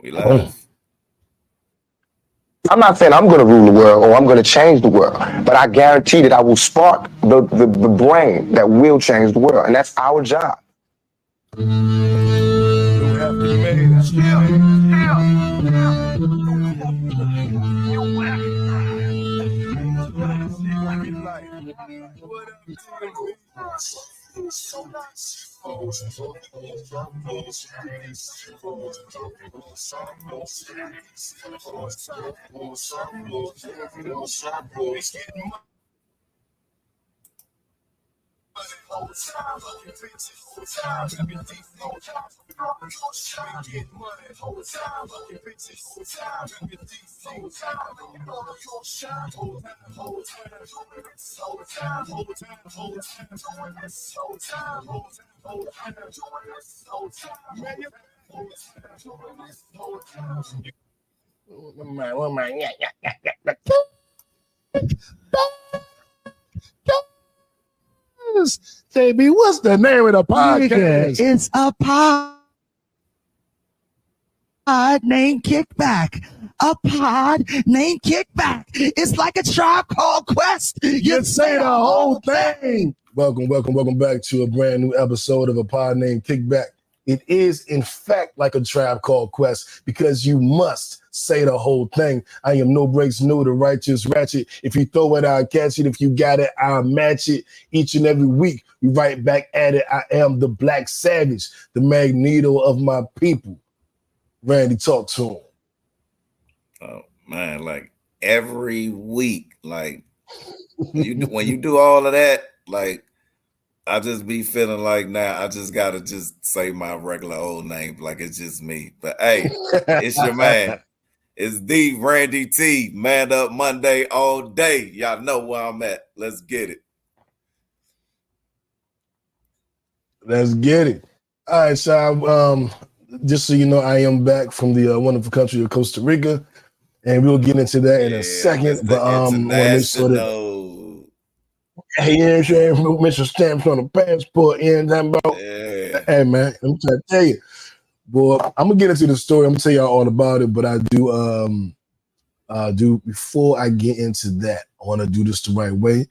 We live. I'm not saying I'm going to rule the world or I'm going to change the world, but I guarantee that I will spark the brain that will change the world, and that's our job. JB, what's the name of the podcast? It's a pod named Kickback. A pod named Kickback. It's like a Tribe Called Quest. You say the whole thing. Welcome back to a brand new episode of A Pod Named Kickback. It is, in fact, like a Tribe Called Quest because you must say the whole thing. I am no breaks, no the righteous ratchet. If you throw it, I'll catch it. If you got it, I'll match it. Each and every week, we right back at it. I am the Black Savage, the Magneto of my people. Randy, talk to him. Oh man, like every week, like when you do all of that, like I just be feeling like I just gotta just say my regular old name, like it's just me. But hey, it's your man. It's the Randy T, Man Up Monday all day. Y'all know where I'm at. Let's get it. Let's get it. All right, so just so you know, I am back from the wonderful country of Costa Rica, and we'll get into that in a second. But hey, Mr. Stamps on the passport, and hey man, I'm trying to tell you, boy, I'm gonna get into the story. I'm gonna tell y'all all about it, but I do before I get into that, I want to do this the right way.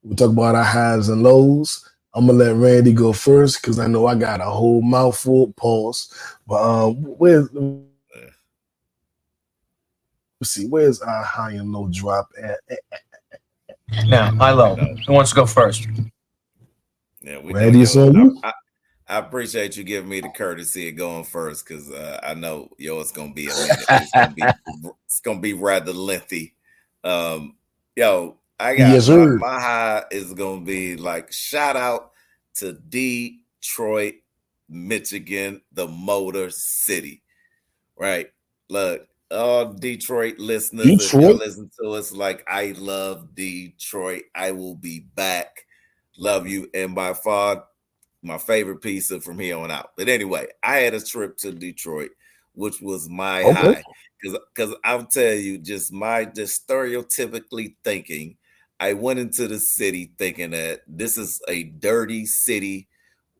We'll talk about our highs and lows. I'm gonna let Randy go first because I know I got a whole mouthful. Pause. But where's our high and low drop at? Now, high low. Who wants to go first? Yeah, Randy, I appreciate you giving me the courtesy of going first because I know it's gonna be a minute. It's gonna be rather lengthy. I got my high is gonna be like shout out to Detroit, Michigan, the Motor City. Right. Look, all Detroit listeners, if you listen to us, like I love Detroit. I will be back. Love you. And by far my favorite piece of from here on out. But anyway, I had a trip to Detroit, which was my high. Because I'll tell you, just stereotypically thinking, I went into the city thinking that this is a dirty city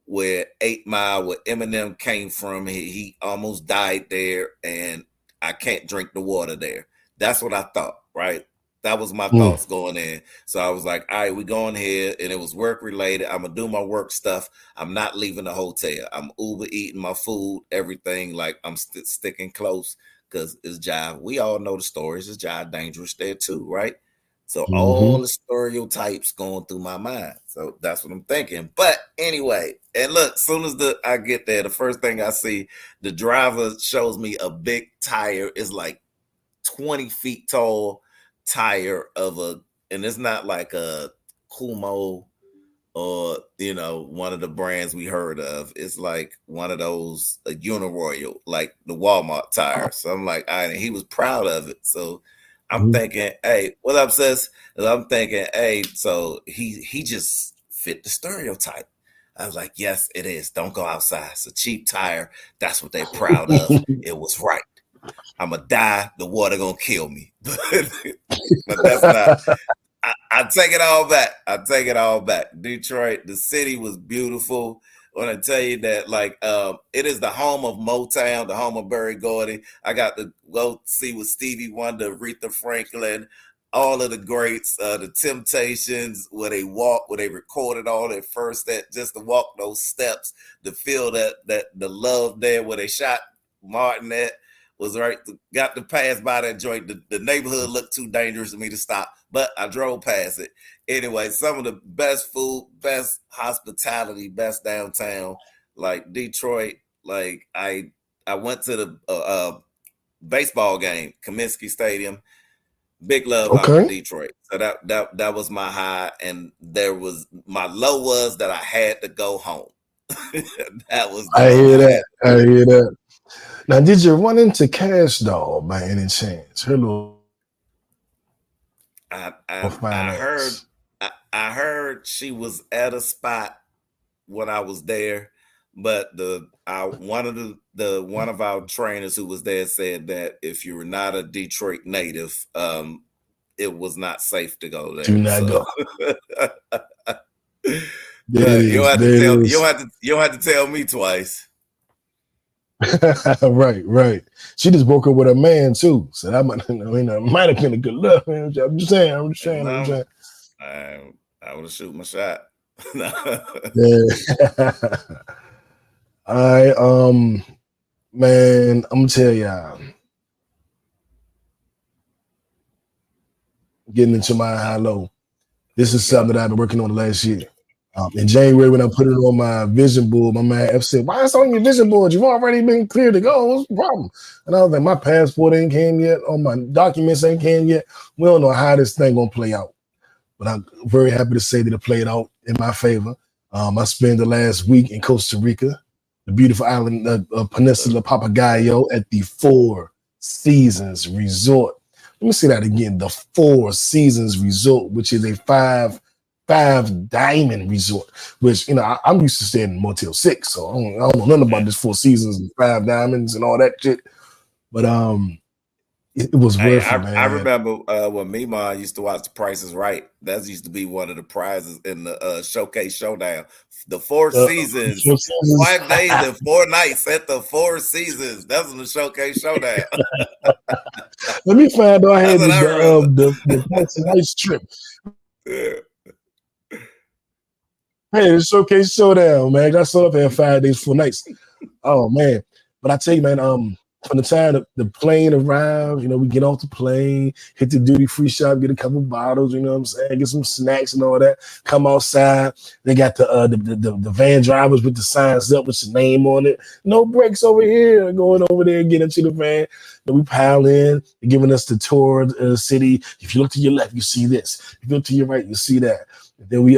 where 8 Mile, where Eminem came from, he almost died there, and I can't drink the water there. That's what I thought, right? That was my thoughts going in. So I was like, all right, we going here, and it was work related. I'm going to do my work stuff. I'm not leaving the hotel. I'm Uber eating my food, everything. Like I'm sticking close because it's jive. We all know the stories. It's jive dangerous there too, right? So all the stereotypes going through my mind. So that's what I'm thinking. But anyway, and look, as soon as I get there, the first thing I see, the driver shows me a big tire. It's like 20 feet tall tire and it's not like a Kumo or, one of the brands we heard of. It's like one of those, a Uniroyal, like the Walmart tire. So I'm like, all right, and he was proud of it. So I'm thinking, hey, what up, sis? And I'm thinking, hey, so he just fit the stereotype. I was like, yes, it is. Don't go outside. It's a cheap tire. That's what they're proud of. It was right. I'm going to die. The water going to kill me. But that's not. I take it all back. Detroit, the city was beautiful. when I tell you that, like, it is the home of Motown, the home of Berry Gordy. I got to go see with Stevie Wonder, Aretha Franklin, all of the greats, the Temptations, where they recorded all their first, that just to walk those steps, to feel that the love there where they shot Martin at was right. Got to pass by that joint. The neighborhood looked too dangerous for me to stop, but I drove past it. Anyway, some of the best food, best hospitality, best downtown, like Detroit. Like I went to the baseball game, Comiskey Stadium. Big love out to Detroit. So that was my high, and there was my low was that I had to go home. That was. I hear that. Now, did you run into Cash Doll by any chance? Her little I heard she was at a spot when I was there, but one of our trainers who was there said that if you were not a Detroit native, it was not safe to go there. Do not go. You don't have to tell me twice. Right. She just broke up with a man too, so that might have been a good look. I'm just saying. I would have shoot my shot. Yeah. Man, I'm gonna tell y'all. Getting into my high low. This is something that I've been working on the last year. In January, when I put it on my vision board, my man F said, "Why is it on your vision board? You've already been cleared to go. What's the problem?" And I was like, "My passport ain't came yet. All my documents ain't came yet. We don't know how this thing gonna play out." But I'm very happy to say that it played out in my favor. I spent the last week in Costa Rica, the beautiful island of Peninsula Papagayo, at the Four Seasons Resort. Let me say that again: the Four Seasons Resort, which is a five diamond resort, which I'm used to staying in Motel 6, so I don't know nothing about this Four Seasons and 5 diamonds and all that shit. But it was worth it, man. I remember when Mima used to watch The Price is Right. That used to be one of the prizes in the Showcase Showdown. The Four Seasons, 5 days and 4 nights at the Four Seasons. That was in the Showcase Showdown. Let me find out I had the Price is Right trip. Yeah. Hey, the Showcase Showdown, man. Got sold up at 5 days, 4 nights. Oh man. But I tell you, man, from the time the plane arrived, we get off the plane, hit the duty-free shop, get a couple bottles, you know what I'm saying, get some snacks and all that, come outside. They got the van drivers with the signs up with your name on it. No brakes over here. Going over there and get into the van. Then we pile in. They're giving us the tour of the city. If you look to your left, you see this. If you look to your right, you see that. Then we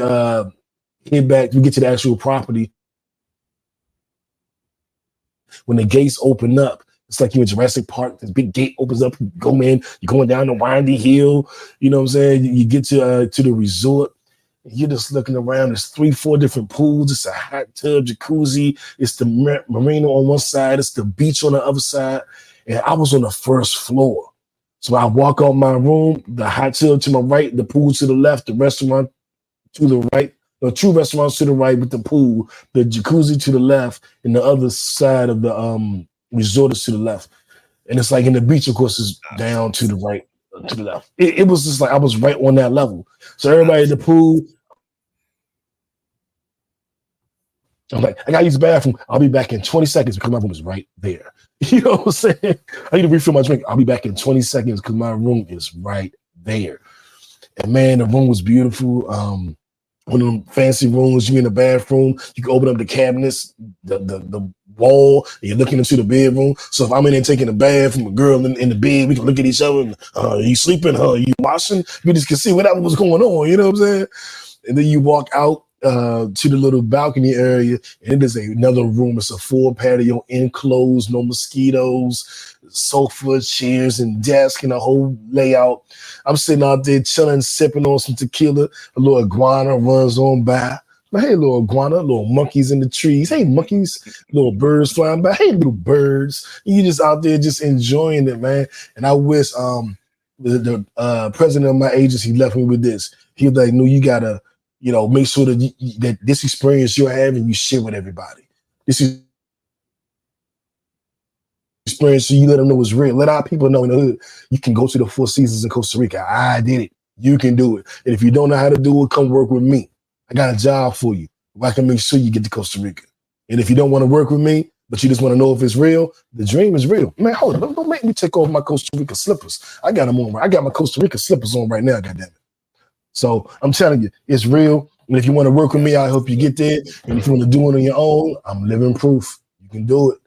head back, we get to the actual property. When the gates open up, it's like you're in Jurassic Park. This big gate opens up, you go in, you're going down the windy hill, you know what I'm saying? You get to the resort, you're just looking around. There's 3-4 different pools. It's a hot tub, jacuzzi. It's the marina on one side, it's the beach on the other side. And I was on the first floor. So I walk out my room, the hot tub to my right, the pool to the left, the restaurant to the right. 2 restaurants to the right with the pool, the jacuzzi to the left, and the other side of the resort is to the left. And it's like in the beach, of course, is down to the right, to the left. It was just like I was right on that level. So everybody at the pool, I'm like, I gotta use the bathroom. I'll be back in 20 seconds because my room is right there. You know what I'm saying? I need to refill my drink. I'll be back in 20 seconds because my room is right there. And man, the room was beautiful. One of them fancy rooms, you in the bathroom, you can open up the cabinets, the wall, and you're looking into the bedroom. So if I'm in there taking a bath from a girl in the bed, we can look at each other and are you sleeping? Are you washing? We just can see whatever was going on, you know what I'm saying? And then you walk out to the little balcony area, and it is another room. It's a full patio, enclosed, no mosquitoes, sofa, chairs, and desk, and a whole layout. I'm sitting out there chilling, sipping on some tequila. A little iguana runs on by. But hey, little iguana, little monkeys in the trees. Hey, monkeys, little birds flying by. Hey, little birds. And you just out there just enjoying it, man. And I wish the president of my agency left me with this. He was like, no, you gotta make sure that that this experience you're having, you share with everybody. This is experience, so you let them know it's real. Let our people know in the hood, you can go to the Four Seasons in Costa Rica. I did it. You can do it. And if you don't know how to do it, come work with me. I got a job for you. I can make sure you get to Costa Rica. And if you don't want to work with me, but you just want to know if it's real, the dream is real. Man, hold on. Don't make me take off my Costa Rica slippers. I got them on. I got my Costa Rica slippers on right now, goddammit. So I'm telling you, it's real. And if you want to work with me, I hope you get there. And if you want to do it on your own, I'm living proof. You can do it.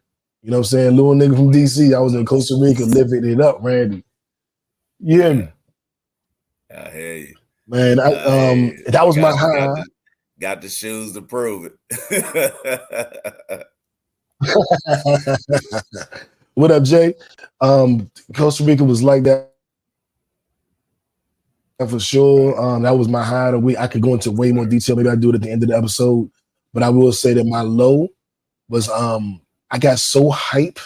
You know what I'm saying? Little nigga from DC. I was in Costa Rica living it up, Randy. You hear me? I hear you. Man, that was my high. Got the shoes to prove it. What up, Jay? Costa Rica was like that for sure. That was my high of the week. I could go into way more detail. Maybe I'll do it at the end of the episode. But I will say that my low was I got so hype.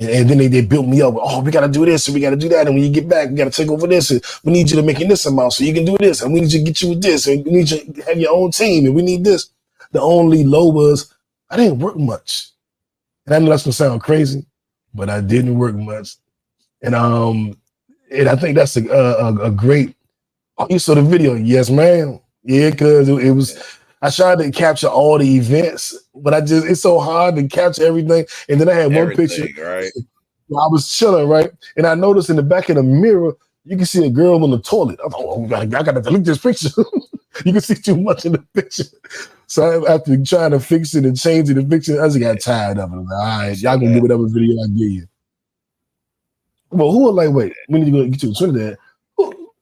And then they built me up. Oh, we got to do this and we got to do that. And when you get back, we got to take over this. And we need you to make in this amount so you can do this. And we need you to get you with this. And we need you to have your own team. And we need this. The only low was I didn't work much. And I know that's going to sound crazy, but I didn't work much. And I think that's a great. Oh, you saw the video? Yes, ma'am. Yeah, because it was. I tried to capture all the events, but it's so hard to capture everything. And then I had one picture. Right. I was chilling, right? And I noticed in the back of the mirror, you can see a girl on the toilet. I thought, oh, I got to delete this picture. You can see too much in the picture. So after trying to fix it and change the picture, I just got tired of it. Like, all right, y'all can do whatever video I give you. Well, who are like, wait, we need to go get to Trinidad.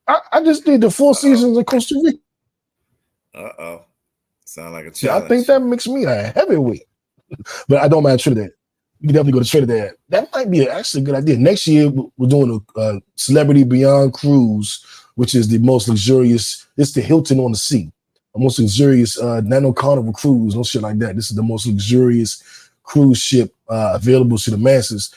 I just did the Four Seasons in Costa Rica. Uh-oh. Sound like a challenge. I think that makes me a heavyweight. But I don't mind Trinidad. You can definitely go to Trinidad. That might be actually a good idea. Next year, we're doing a Celebrity Beyond cruise, which is the most luxurious. It's the Hilton on the sea. The most luxurious, not no Carnival cruise, no shit like that. This is the most luxurious cruise ship available to the masses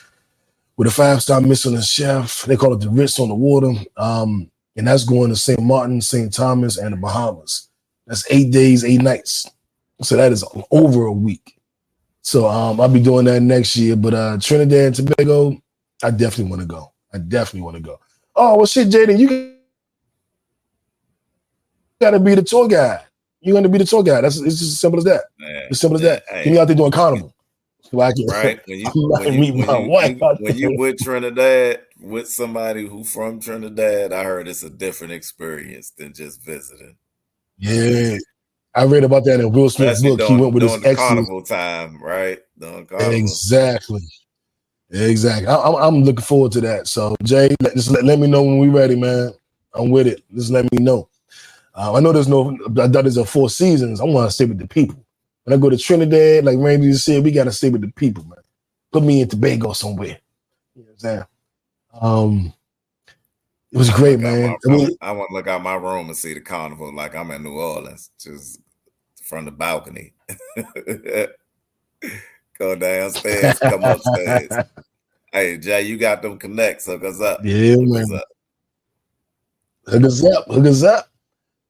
with a 5-star Michelin chef. They call it the Ritz on the water. And that's going to St. Martin, St. Thomas, and the Bahamas. That's 8 days, 8 nights. So that is over a week. So I'll be doing that next year. But Trinidad and Tobago, I definitely want to go. Oh, well, shit, Jaden, you got to be the tour guide. You're going to be the tour guide. It's just as simple as that. Man, as simple as that. Hey. Get me out there doing Carnival. So I can, right. When you with Trinidad, with somebody who from Trinidad, I heard it's a different experience than just visiting. Yeah. I read about that in Will Smith's book. He went with his ex. Carnival time, right? Exactly. I'm looking forward to that. So, Jay, just let me know when we're ready, man. I'm with it. Just let me know. I know there's a Four Seasons. I want to stay with the people. When I go to Trinidad, like Randy just said, we got to stay with the people, man. Put me in Tobago somewhere. You know what I'm saying? It was great, man. I want to look out my room and see the carnival like I'm in New Orleans, just from the balcony. Go downstairs, come upstairs. Hey, Jay, you got them connects. Hook us up. Yeah, man. Hook us up.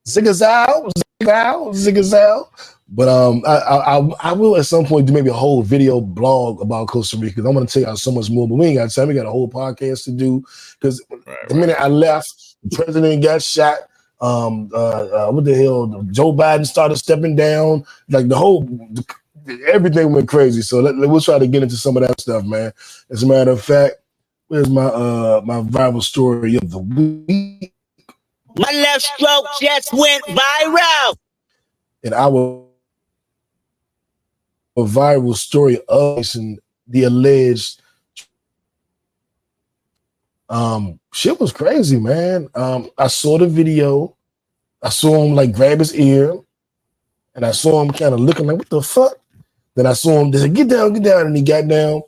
Zig us out. But I will at some point do maybe a whole video blog about Costa Rica because I want to tell y'all so much more, but we ain't got time. We got a whole podcast to do because the minute I left, the president got shot. What the hell? Joe Biden started stepping down. Like everything went crazy. So we'll try to get into some of that stuff, man. As a matter of fact, where's my viral story of the week? My left stroke just went viral. And our viral story of the alleged shit was crazy, man. I saw the video. I saw him like grab his ear, and I saw him kind of looking like, what the fuck? Then I saw him, they said, get down, and he got down.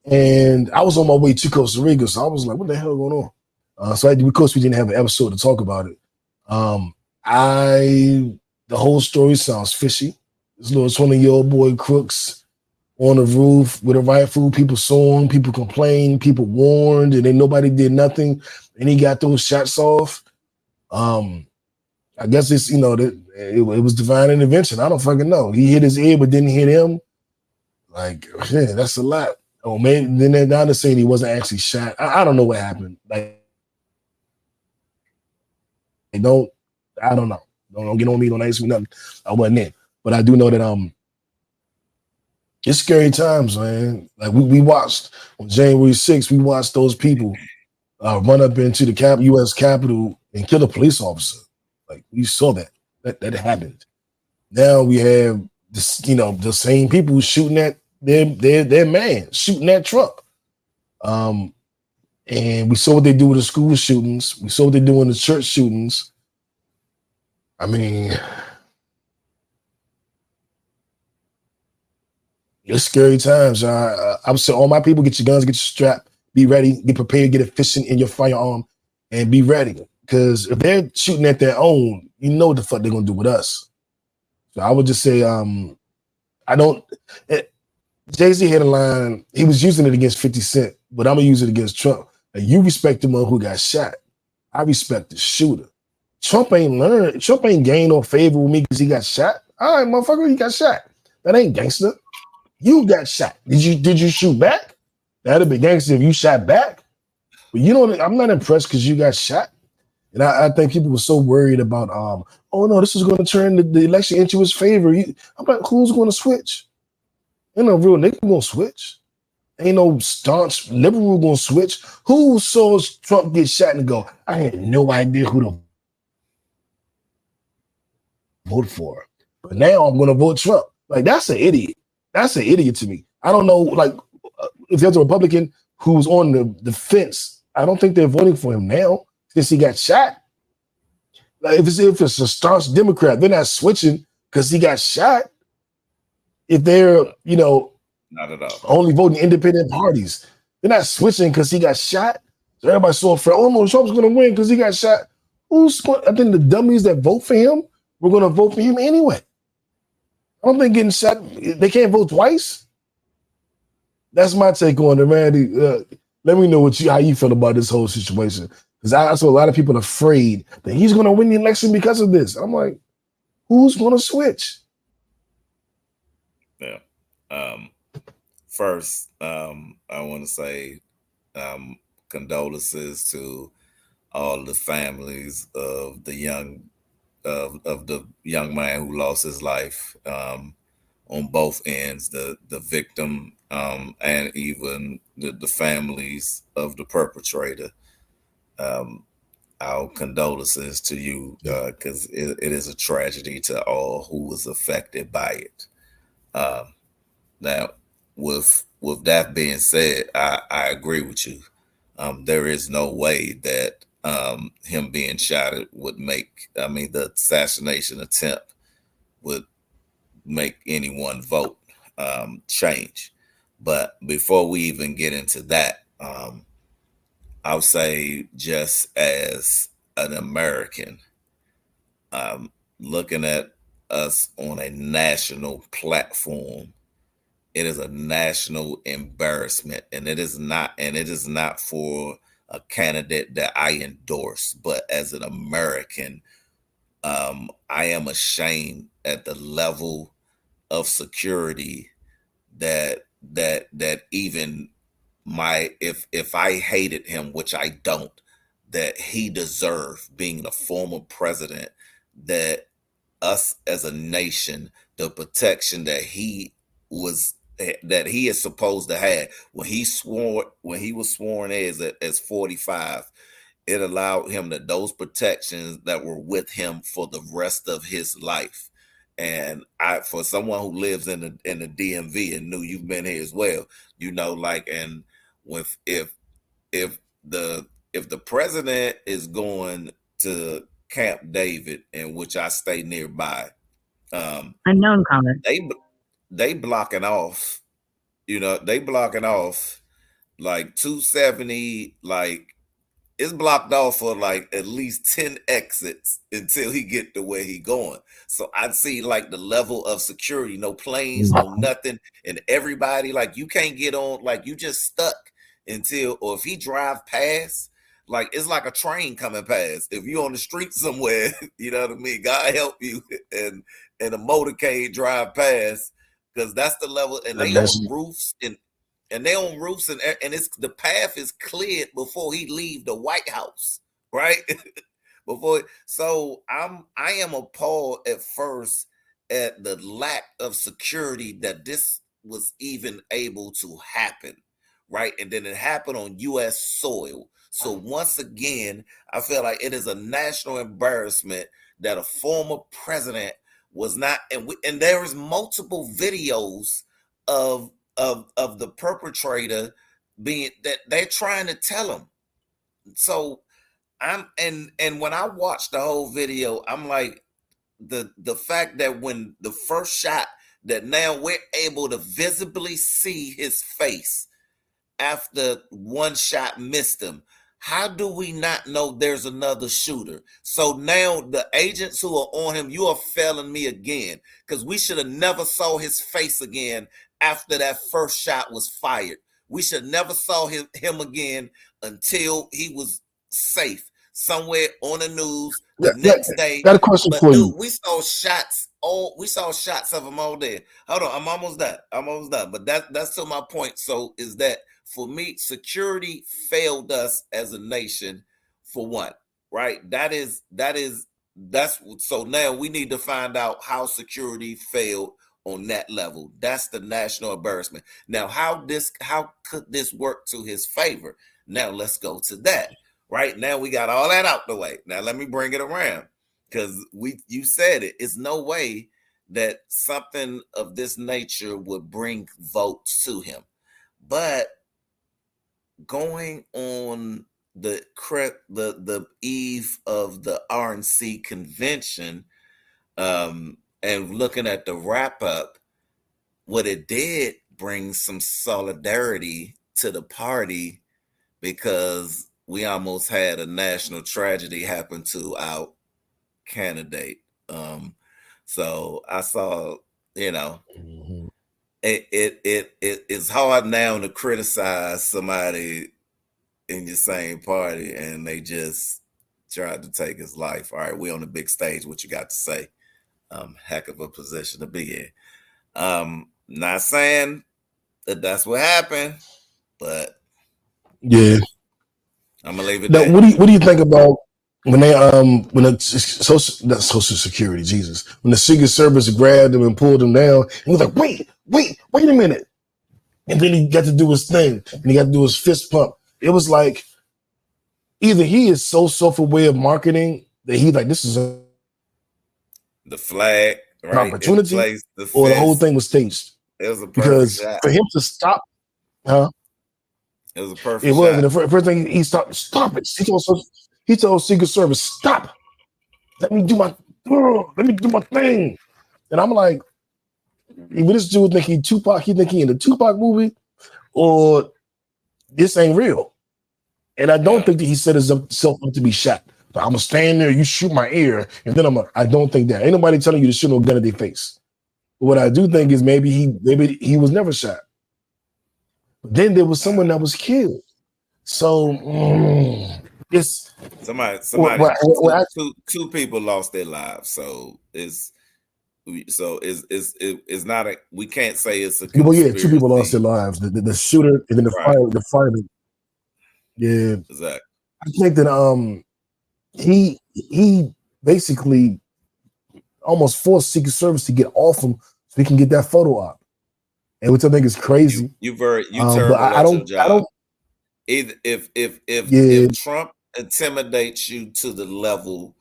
And I was on my way to Costa Rica, so I was like, what the hell going on? So of course we didn't have an episode to talk about it. The whole story sounds fishy. This little 20-year-old boy crooks on the roof with a rifle. People saw him, people complained, people warned, and then nobody did nothing. And he got those shots off. I I guess it's it was divine intervention. I don't fucking know. He hit his ear but didn't hit him. Like, yeah, that's a lot. Oh man, then they're saying he wasn't actually shot. I don't know what happened. Like, I don't know. Don't get on me. Don't ask me nothing. I wasn't in, but I do know that it's scary times, man. Like we watched on January 6th, we watched those people run up into the U.S. Capitol and kill a police officer. Like we saw that happened. Now we have this, the same people shooting at their man, shooting at Trump. And we saw what they do with the school shootings. We saw what they do in the church shootings. I mean, it's scary times. I would say all my people, get your guns, get your strap, be ready, get prepared, get efficient in your firearm, and be ready. Because if they're shooting at their own, you know what the fuck they're gonna do with us. So I would just say, Jay-Z had a line, he was using it against 50 Cent, but I'm gonna use it against Trump. Like, you respect the one who got shot. I respect the shooter. Trump ain't gained no favor with me because he got shot. All right, motherfucker, he got shot. That ain't gangster. You got shot. Did you shoot back? That'd be gangster if you shot back. But I'm not impressed because you got shot. And I think people were so worried about, oh no, this is going to turn the election into his favor. I'm like, who's going to switch? Ain't no real nigga going to switch. Ain't no staunch liberal going to switch. Who saw Trump get shot and go, I had no idea who to vote for. But now I'm going to vote Trump. Like, that's an idiot. That's an idiot to me. I don't know, like, if there's a Republican who's on the fence, I don't think they're voting for him now since he got shot. Like, if it's a staunch Democrat, they're not switching because he got shot. If they're, not at all, only voting independent parties, they're not switching because he got shot. So everybody's so afraid, oh no, Trump's going to win because he got shot. I think the dummies that vote for him, we're going to vote for him anyway. I don't think getting shot, they can't vote twice. That's my take on it, Randy. Let me know how you feel about this whole situation. Because I saw a lot of people afraid that he's going to win the election because of this. I'm like, who's going to switch? Yeah. First, I want to say condolences to all the families of the young man who lost his life, on both ends, the victim and even the families of the perpetrator. Our condolences to you, because it is a tragedy to all who was affected by it. Now, with that being said, I agree with you. There is no way that him being shot would make, the assassination attempt would make anyone vote change. But before we even get into that, I'll say, just as an American, looking at us on a national platform, it is a national embarrassment, and it is not for a candidate that I endorse, but as an American, I am ashamed at the level of security that even if I hated him, which I don't, that he deserved, being the former president, that us as a nation, the protection that he is supposed to have when he was sworn as 45, it allowed him those protections that were with him for the rest of his life. And for someone who lives in the DMV, and knew you've been here as well, and if the president is going to Camp David, in which I stay nearby, unknown caller, they blocking off, like 270, like it's blocked off for like at least 10 exits until he get to where he going. So I'd see like the level of security, no planes, no nothing, and everybody, like, you can't get on, like, you just stuck until, or if he drive past, like it's like a train coming past. If you're on the street somewhere, you know what I mean. God help you, and a motorcade drive past, because that's the level. And they on roofs and they on roofs and it's the path is cleared before he leave the White House, right? So I am appalled at first at the lack of security that this was even able to happen, right? And then it happened on U.S. soil. So once again, I feel like it is a national embarrassment that a former president was not, and there is multiple videos of the perpetrator being that they're trying to tell him. So and when I watched the whole video, I'm like, the fact that when the first shot, that now we're able to visibly see his face after one shot missed him. How do we not know there's another shooter? So now the agents who are on him, you are failing me again, because we should have never saw his face again after that first shot was fired. We should never saw him again until he was safe somewhere on the news the next day. Got a question for you. We saw shots of him all day. Hold on, I'm almost done. But that's to my point. So is that for me, security failed us as a nation for one, right? That's so now we need to find out how security failed on that level. That's the national embarrassment. Now, how could this work to his favor? Now let's go to that. Right now we got all that out the way. Now let me bring it around, because you said it. It's no way that something of this nature would bring votes to him. But going on the eve of the RNC convention, and looking at the wrap up, what it did bring some solidarity to the party, because we almost had a national tragedy happen to our candidate. So I saw, it's hard now to criticize somebody in your same party and they just tried to take his life. All right, we on the big stage. What you got to say? Heck of a position to be in. Not saying that that's what happened, but yeah. I'm gonna leave it now, there. what do you think about when they when the Social Security, Jesus, when the Secret Service grabbed him and pulled him down, and he was like, wait a minute, and then he got to do his thing and he got to do his fist pump. It was like either he is so self-aware of marketing that he's like, this is the flag, right? An opportunity, or the whole thing was staged. It was a perfect because shot. For him to stop, it was a perfect. It was, shot. and the first thing he stopped. Stop it! He told Secret Service, stop. Let me do my thing. And I'm like, if this dude think he Tupac, he think he in the Tupac movie, or this ain't real. And I don't think that he set himself up to be shot. I'm gonna stand there, you shoot my ear, and then I don't think that. Ain't nobody telling you to shoot no gun at their face. But what I do think is maybe he was never shot. But then there was someone that was killed. So it's somebody two people lost their lives. So it's not a, we can't say it's a conspiracy. Well, yeah, 2 people lost their lives. The shooter and then the fireman. Yeah. Exactly. I think that he basically almost forced Secret Service to get off him so he can get that photo op. And which I think is crazy. You terrible at your job. If Trump intimidates you to the level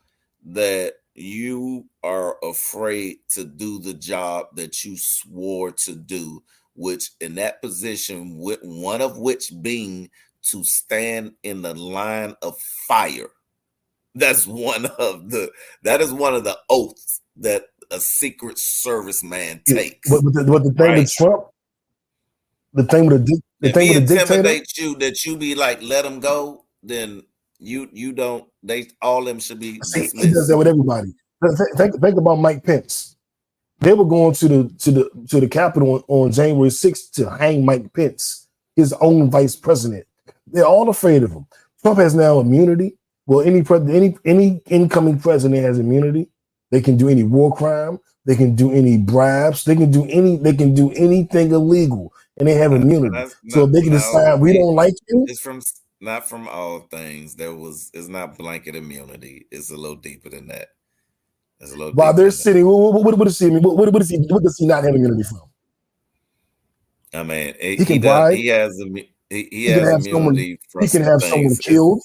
that you are afraid to do the job that you swore to do, which in that position, one of which being to stand in the line of fire. That is one of the oaths that a Secret Service man takes. But the thing with Trump, the thing with the intimidates you that you be like, let him go, then you don't. All them should be dismissed. He does that with everybody. Think about Mike Pence. They were going to the Capitol on January 6th to hang Mike Pence, his own vice president. They're all afraid of him. Trump has now immunity. Well, any incoming president has immunity. They can do any war crime. They can do any bribes. They can do anything illegal, and they have immunity. So if they can decide we don't like you, it's not from all things. It's not blanket immunity. It's a little deeper than that. It's a little. While they're sitting, what does he mean? What does he not have immunity from? I mean, he can bribe. He has immunity from. He can have someone killed.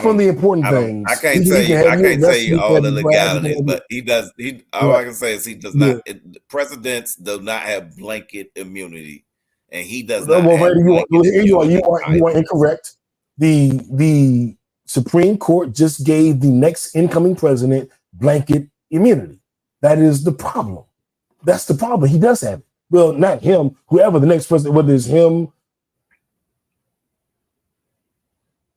From the important things, I can't tell you all the legalities, but he does. All I can say is he does not. Presidents do not have blanket immunity, and he does not. Well, you are incorrect. The Supreme Court just gave the next incoming president blanket immunity. That is the problem. That's the problem. He does have it. Well, not him. Whoever the next president, whether it's him,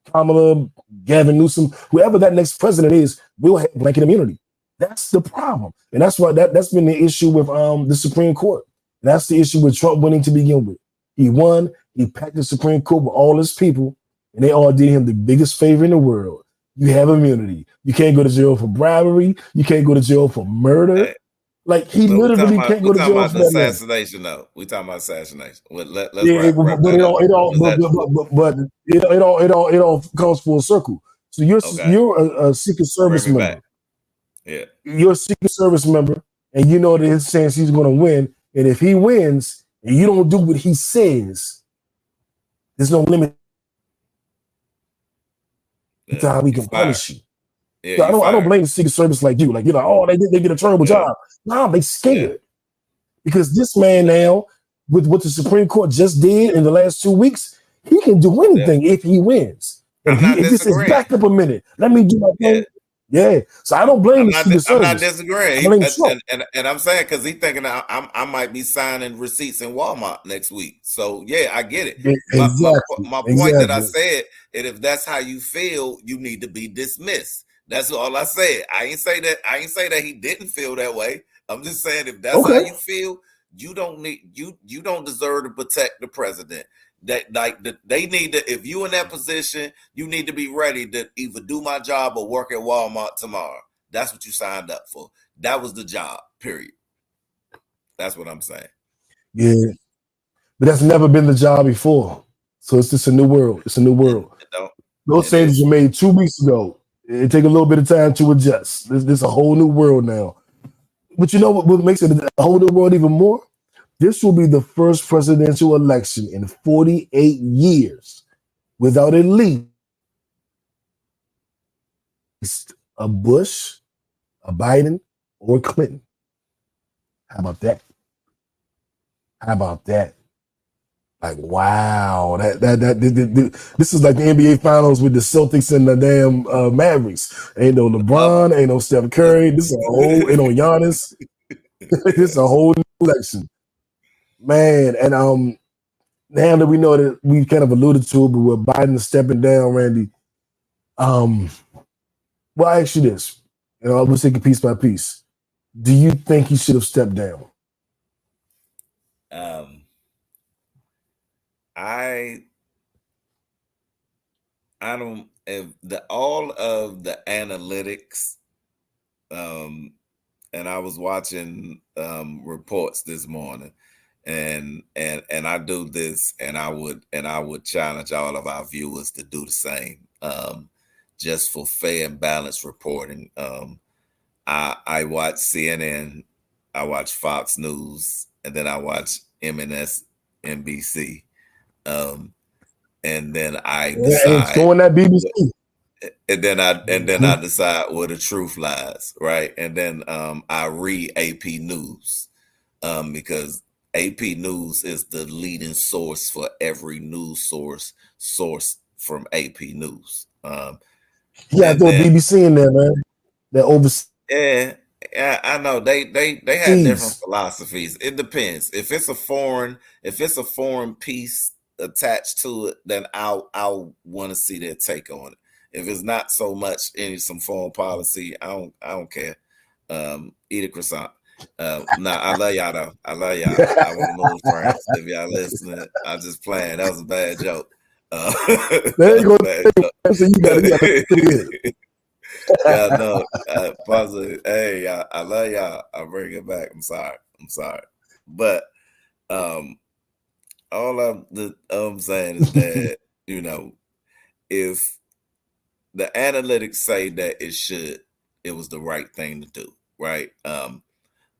Kamala, Gavin Newsom, whoever that next president is, will have blanket immunity. That's the problem, and that's why that's been the issue with the Supreme Court. That's the issue with Trump winning to begin with. He won. He packed the Supreme Court with all his people, and they all did him the biggest favor in the world. You have immunity. You can't go to jail for bribery. You can't go to jail for murder. Hey, like he literally can't go to jail for assassination. No, we talking about assassination. Let's it all comes full circle. So you're a Secret Service member. Yeah, you're a Secret Service member, and you know that his chance he's going to win. And if he wins, and you don't do what he says, there's no limit to how we can punish you. Yeah, so I don't blame the Secret Service like you. Like you're like, oh, they did a terrible job. No, they scared because this man now, with what the Supreme Court just did in the last 2 weeks, he can do anything if he wins. If this is back up a minute, let me do my thing. Yeah, so I don't blame the Secret Service. I'm not disagreeing. And I'm saying because he's thinking I might be signing receipts in Walmart next week. So yeah, I get it. My point that I said, and if that's how you feel, you need to be dismissed. That's all I said. I ain't say that he didn't feel that way. I'm just saying if that's how you feel, you don't deserve to protect the president. They need to. If you in that position, you need to be ready to either do my job or work at Walmart tomorrow. That's what you signed up for. That was the job. Period. That's what I'm saying. Yeah, but that's never been the job before. So it's just a new world. It's a new world. Those changes were made 2 weeks ago. It take a little bit of time to adjust. This is a whole new world now. But you know what makes it a whole new world even more? This will be the first presidential election in 48 years without at least a Bush, a Biden, or a Clinton. How about that? How about that? Like, wow, this is like the NBA Finals with the Celtics and the damn Mavericks. Ain't no LeBron, ain't no Steph Curry. This is a whole, ain't no Giannis. This is a whole new election. Man, and now that we know that we kind of alluded to it, but with Biden stepping down, Randy, well, I ask you this, and we'll take it piece by piece. Do you think he should have stepped down? I don't. If all of the analytics, and I was watching reports this morning. And I do this, and I would challenge all of our viewers to do the same, just for fair and balanced reporting. I watch CNN, I watch Fox News, and then I watch MSNBC, and then I decide going that BBC. And then I decide where the truth lies, right? And then I read AP News, because AP News is the leading source for every news source from AP News. Throw BBC in there, man. That overseas. Yeah, I know they have different philosophies. It depends. If it's a foreign piece attached to it, then I'll want to see their take on it. If it's not so much some foreign policy, I don't care. Eat a croissant. I love y'all though. I love y'all. I want to move France. If y'all listening, I'm just playing. That was a bad joke. There you go. So you got it. Yeah, no, positive. Hey, I love y'all. I'll bring it back. I'm sorry. But all I'm saying is that, if the analytics say that it was the right thing to do, right?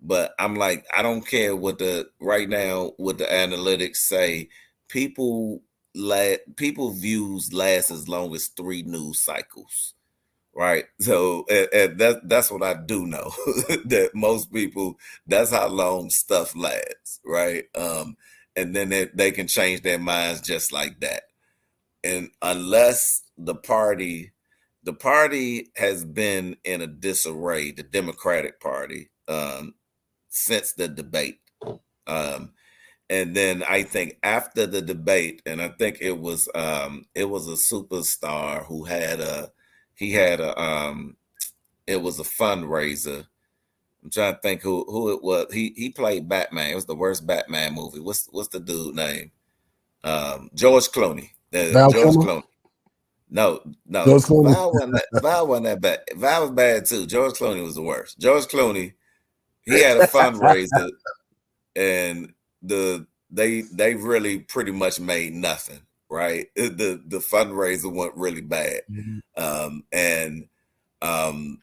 But I'm like, I don't care what the analytics say. People views last as long as 3 news cycles. Right. So and that's what I do know, that most people, that's how long stuff lasts. Right. And then they can change their minds just like that. And unless the party has been in a disarray, the Democratic Party, since the debate. And then I think after the debate, and I think it was a superstar who had it was a fundraiser. I'm trying to think who it was. He played Batman. It was the worst Batman movie. What's the dude name? George Clooney. George Clooney. No. George Clooney. Val wasn't that bad. Val was bad too. George Clooney was the worst. George Clooney, he had a fundraiser, and they really pretty much made nothing. Right. The fundraiser went really bad.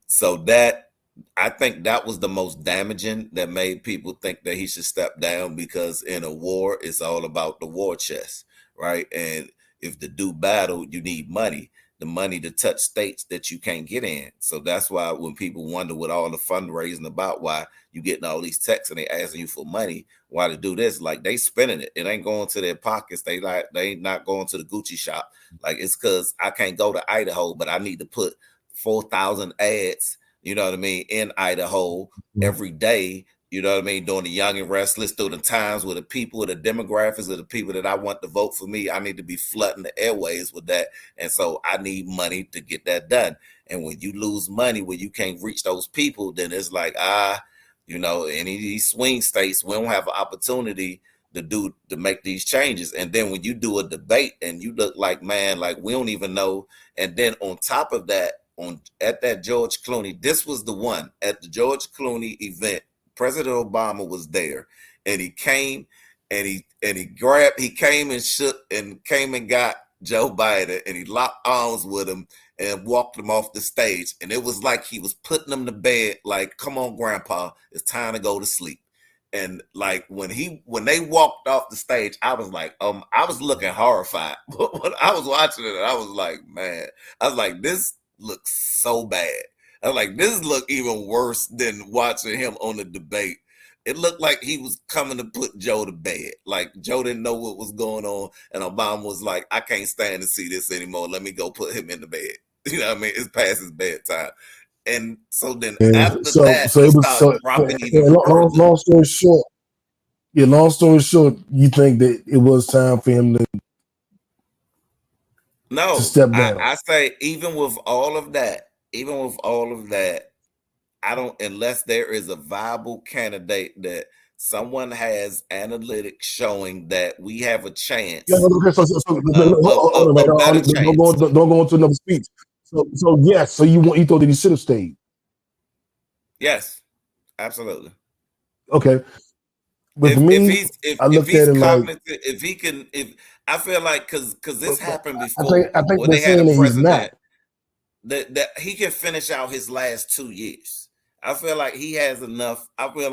So that, I think that was the most damaging, that made people think that he should step down, because in a war, it's all about the war chest, right? And if to do battle, you need money, the money to touch states that you can't get in. So that's why when people wonder what all the fundraising about, why you getting all these texts and they asking you for money, why to do this, like they spending it. It ain't going to their pockets. They ain't not going to the Gucci shop. Like, it's because I can't go to Idaho, but I need to put 4,000 ads, in Idaho every day, during the Young and Restless, through the times with the people, the demographics of the people that I want to vote for me. I need to be flooding the airways with that. And so I need money to get that done. And when you lose money, when you can't reach those people, then it's like, any of these swing states, we don't have an opportunity to make these changes. And then when you do a debate and you look like, man, like we don't even know. And then on top of that, at that George Clooney, this was the one at the George Clooney event, President Obama was there, and he came and he came and shook and came and got Joe Biden, and he locked arms with him and walked him off the stage. And it was like he was putting him to bed, like, come on, Grandpa, it's time to go to sleep. And like when they walked off the stage, I was like, I was looking horrified. When I was watching it, I was like, man, this looks so bad. I was like, this look even worse than watching him on the debate. It looked like he was coming to put Joe to bed. Like Joe didn't know what was going on, and Obama was like, I can't stand to see this anymore. Let me go put him in the bed. You know what I mean? It's past his bedtime. And so then after that, so it was dropping even further. Long story short, you think that it was time for him to step down? I say even with all of that, I don't, unless there is a viable candidate that someone has analytics showing that we have a chance. Don't go into another speech. So yes, so you thought that he should have stayed? Yes, absolutely. Okay. With me, I looked at him like, I feel like because this happened before. I think they're saying that he's not. That he can finish out his last 2 years. I feel like he has enough. Well, it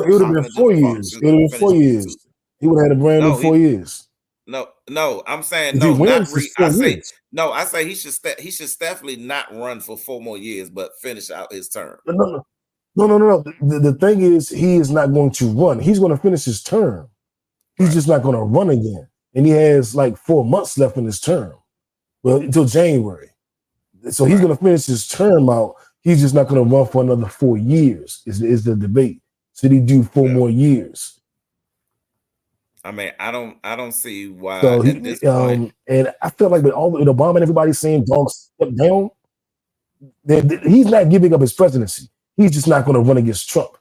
would have been 4 years. It would have been 4 years. He would have had a brand new 4 years. No, I'm saying I say he should definitely not run for 4 more years, but finish out his term. No. The thing is, he is not going to run. He's going to finish his term. He's just not going to run again. And he has like 4 months left in his term. Well, until January. So he's going to finish his term out. He's just not going to run for another 4 years, is the debate. So he do 4 more years. I mean, I don't see why so at this point. And I feel like with Obama and everybody saying dogs step down, he's not giving up his presidency. He's just not going to run against Trump.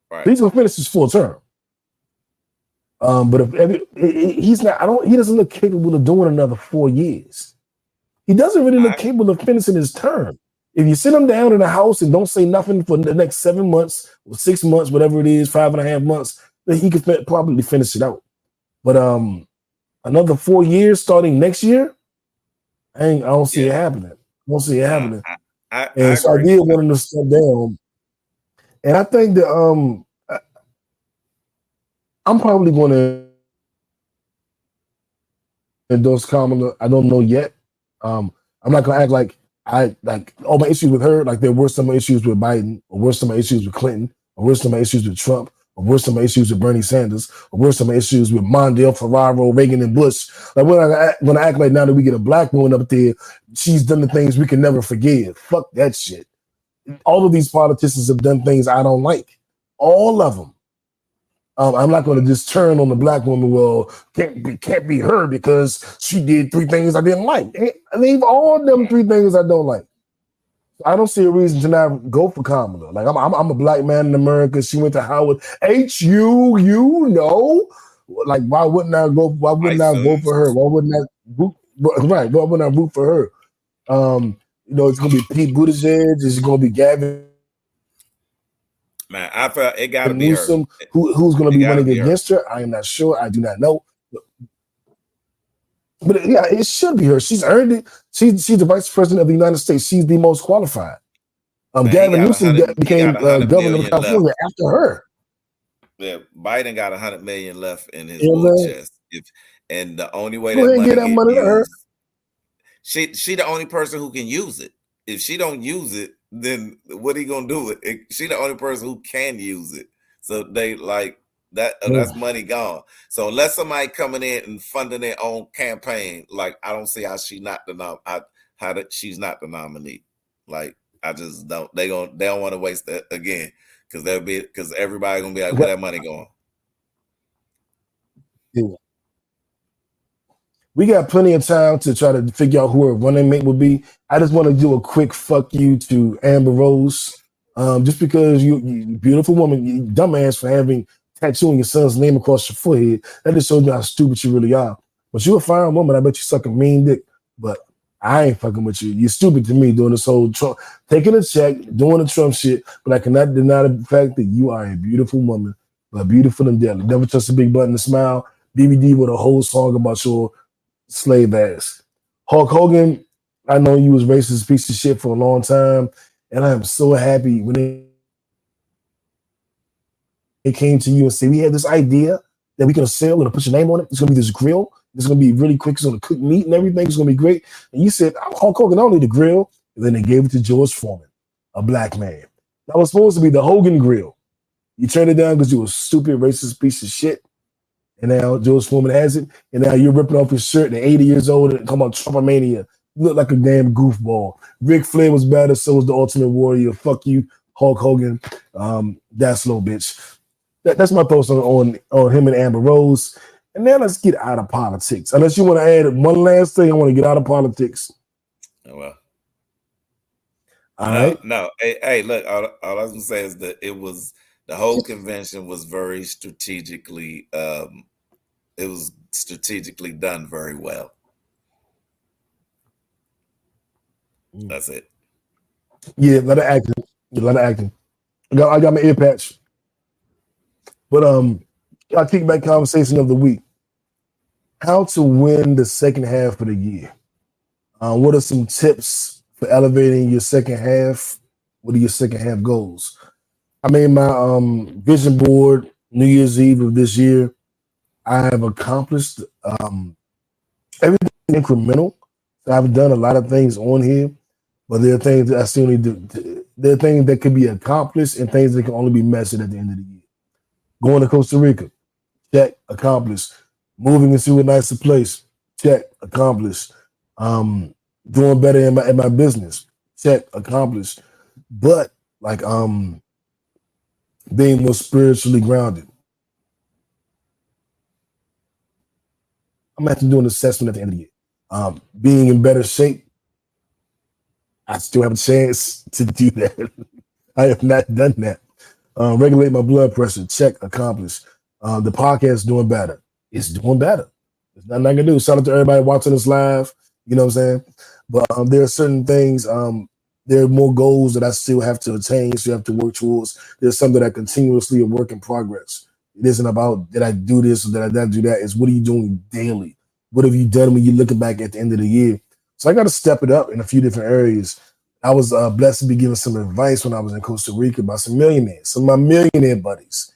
Right. He's going to finish his full term. But he's not, he doesn't look capable of doing another 4 years. He doesn't really look capable of finishing his term. If you sit him down in the house and don't say nothing for the next 7 months or 6 months, whatever it is, 5.5 months, then he could probably finish it out. But another 4 years starting next year, I don't see it happening. I don't see it happening. So I did want him to step down. And I think that I'm probably going to endorse Kamala. I don't know yet. I'm not going to act like all my issues with her, like there were some issues with Biden, or were some issues with Clinton, or were some issues with Trump, or were some issues with Bernie Sanders, or were some issues with Mondale, Ferraro, Reagan, and Bush. Like when I act like now that we get a black woman up there, she's done the things we can never forgive. Fuck that shit. All of these politicians have done things I don't like. All of them. I'm not going to just turn on the black woman. Well, can't be her because she did 3 things I didn't like. Leave all them 3 things I don't like. I don't see a reason to not go for Kamala. Like I'm a black man in America. She went to Howard. HU, you know, like why wouldn't I go? Why wouldn't I vote for her? Why wouldn't I root? Right? Why wouldn't I root for her? It's gonna be Pete Buttigieg. It's gonna be Gavin. Man, I felt it got to be her. Who's going to be running against her? I am not sure. I do not know. But yeah, it should be her. She's earned it. She's the vice president of the United States. She's the most qualified. Gavin Newsom became governor of California after her. Yeah, Biden got $100 million left in his war chest. And the only way that money to her. She the only person who can use it. If she don't use it, then what are you gonna do with it? She the only person who can use it. So they like that. That's money gone. So unless somebody coming in and funding their own campaign, like I don't see how she's not the nominee. Like I just don't. They don't want to waste that again because everybody gonna be like, where that money going? Yeah. We got plenty of time to try to figure out who her running mate will be. I just want to do a quick fuck you to Amber Rose. Just because you beautiful woman, you dumbass for having tattooing your son's name across your forehead. That just shows you how stupid you really are. But you're a fine woman. I bet you suck a mean dick. But I ain't fucking with you. You're stupid to me doing this whole Trump, taking a check, doing the Trump shit. But I cannot deny the fact that you are a beautiful woman, but beautiful and deadly. Never touch a big button to smile. DVD with a whole song about your slave ass. Hulk Hogan, I know you was racist piece of shit for a long time, and I am so happy when they came to you and said, we had this idea that we can sell, we're gonna put your name on it, it's gonna be this grill, it's gonna be really quick, it's gonna cook meat and everything, it's gonna be great. And you said, I'm Hulk Hogan, I don't need a grill. And then they gave it to George Foreman, a black man. That was supposed to be the Hogan grill. You turned it down because you were a stupid racist piece of shit. And now George Foreman has it, and now you're ripping off his shirt at 80 years old and come on Trumpomania. You look like a damn goofball. Ric Flair was better, so was the Ultimate Warrior. Fuck you, Hulk Hogan. That's little bitch. That's my thoughts on him and Amber Rose. And now let's get out of politics. Unless you want to add one last thing, I want to get out of politics. Oh, well. All right. No. Hey, look, all I was gonna say is that the whole convention was very strategically it was strategically done very well. That's it. Yeah, a lot of acting. I got my ear patch. But our kickback conversation of the week. How to win the second half of the year. What are some tips for elevating your second half? What are your second half goals? I made my vision board New Year's Eve of this year. I have accomplished everything incremental. I've done a lot of things on here, but there are things that I still need to. There are things that can be accomplished and things that can only be measured at the end of the year. Going to Costa Rica, check, accomplished. Moving into a nicer place, check, accomplished. Doing better in my business, check, accomplished. But like being more spiritually grounded. I'm gonna have to do an assessment at the end of the year. Being in better shape, I still have a chance to do that. I have not done that. Regulate my blood pressure, check, accomplished. The podcast is doing better. It's doing better. There's nothing I can do. Shout out to everybody watching us live. You know what I'm saying? But there are certain things, there are more goals that I still have to attain, still have to work towards. There's something that continuously a work in progress. It isn't about did I do this or did I not do that. It's what are you doing daily? What have you done when you're looking back at the end of the year? So I got to step it up in a few different areas. I was blessed to be given some advice when I was in Costa Rica by some millionaires, some of my millionaire buddies.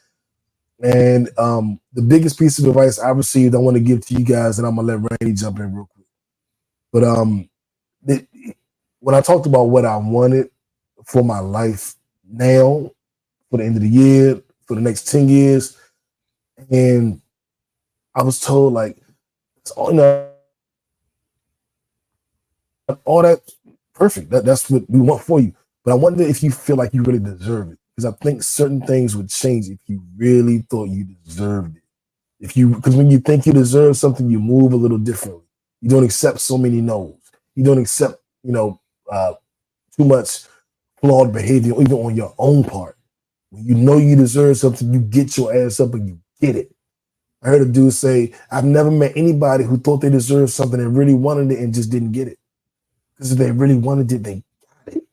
And the biggest piece of advice I received, I want to give to you guys, and I'm going to let Randy jump in real quick. But when I talked about what I wanted for my life now, for the end of the year, for the next 10 years, and I was told, like, it's all, you know, all that perfect. That's what we want for you. But I wonder if you feel like you really deserve it. Because I think certain things would change if you really thought you deserved it. Because when you think you deserve something, you move a little differently. You don't accept so many no's. You don't accept, too much flawed behavior, even on your own part. When you know you deserve something, you get your ass up and you get it. I heard a dude say, I've never met anybody who thought they deserved something and really wanted it and just didn't get it. Because if they really wanted it, they got it.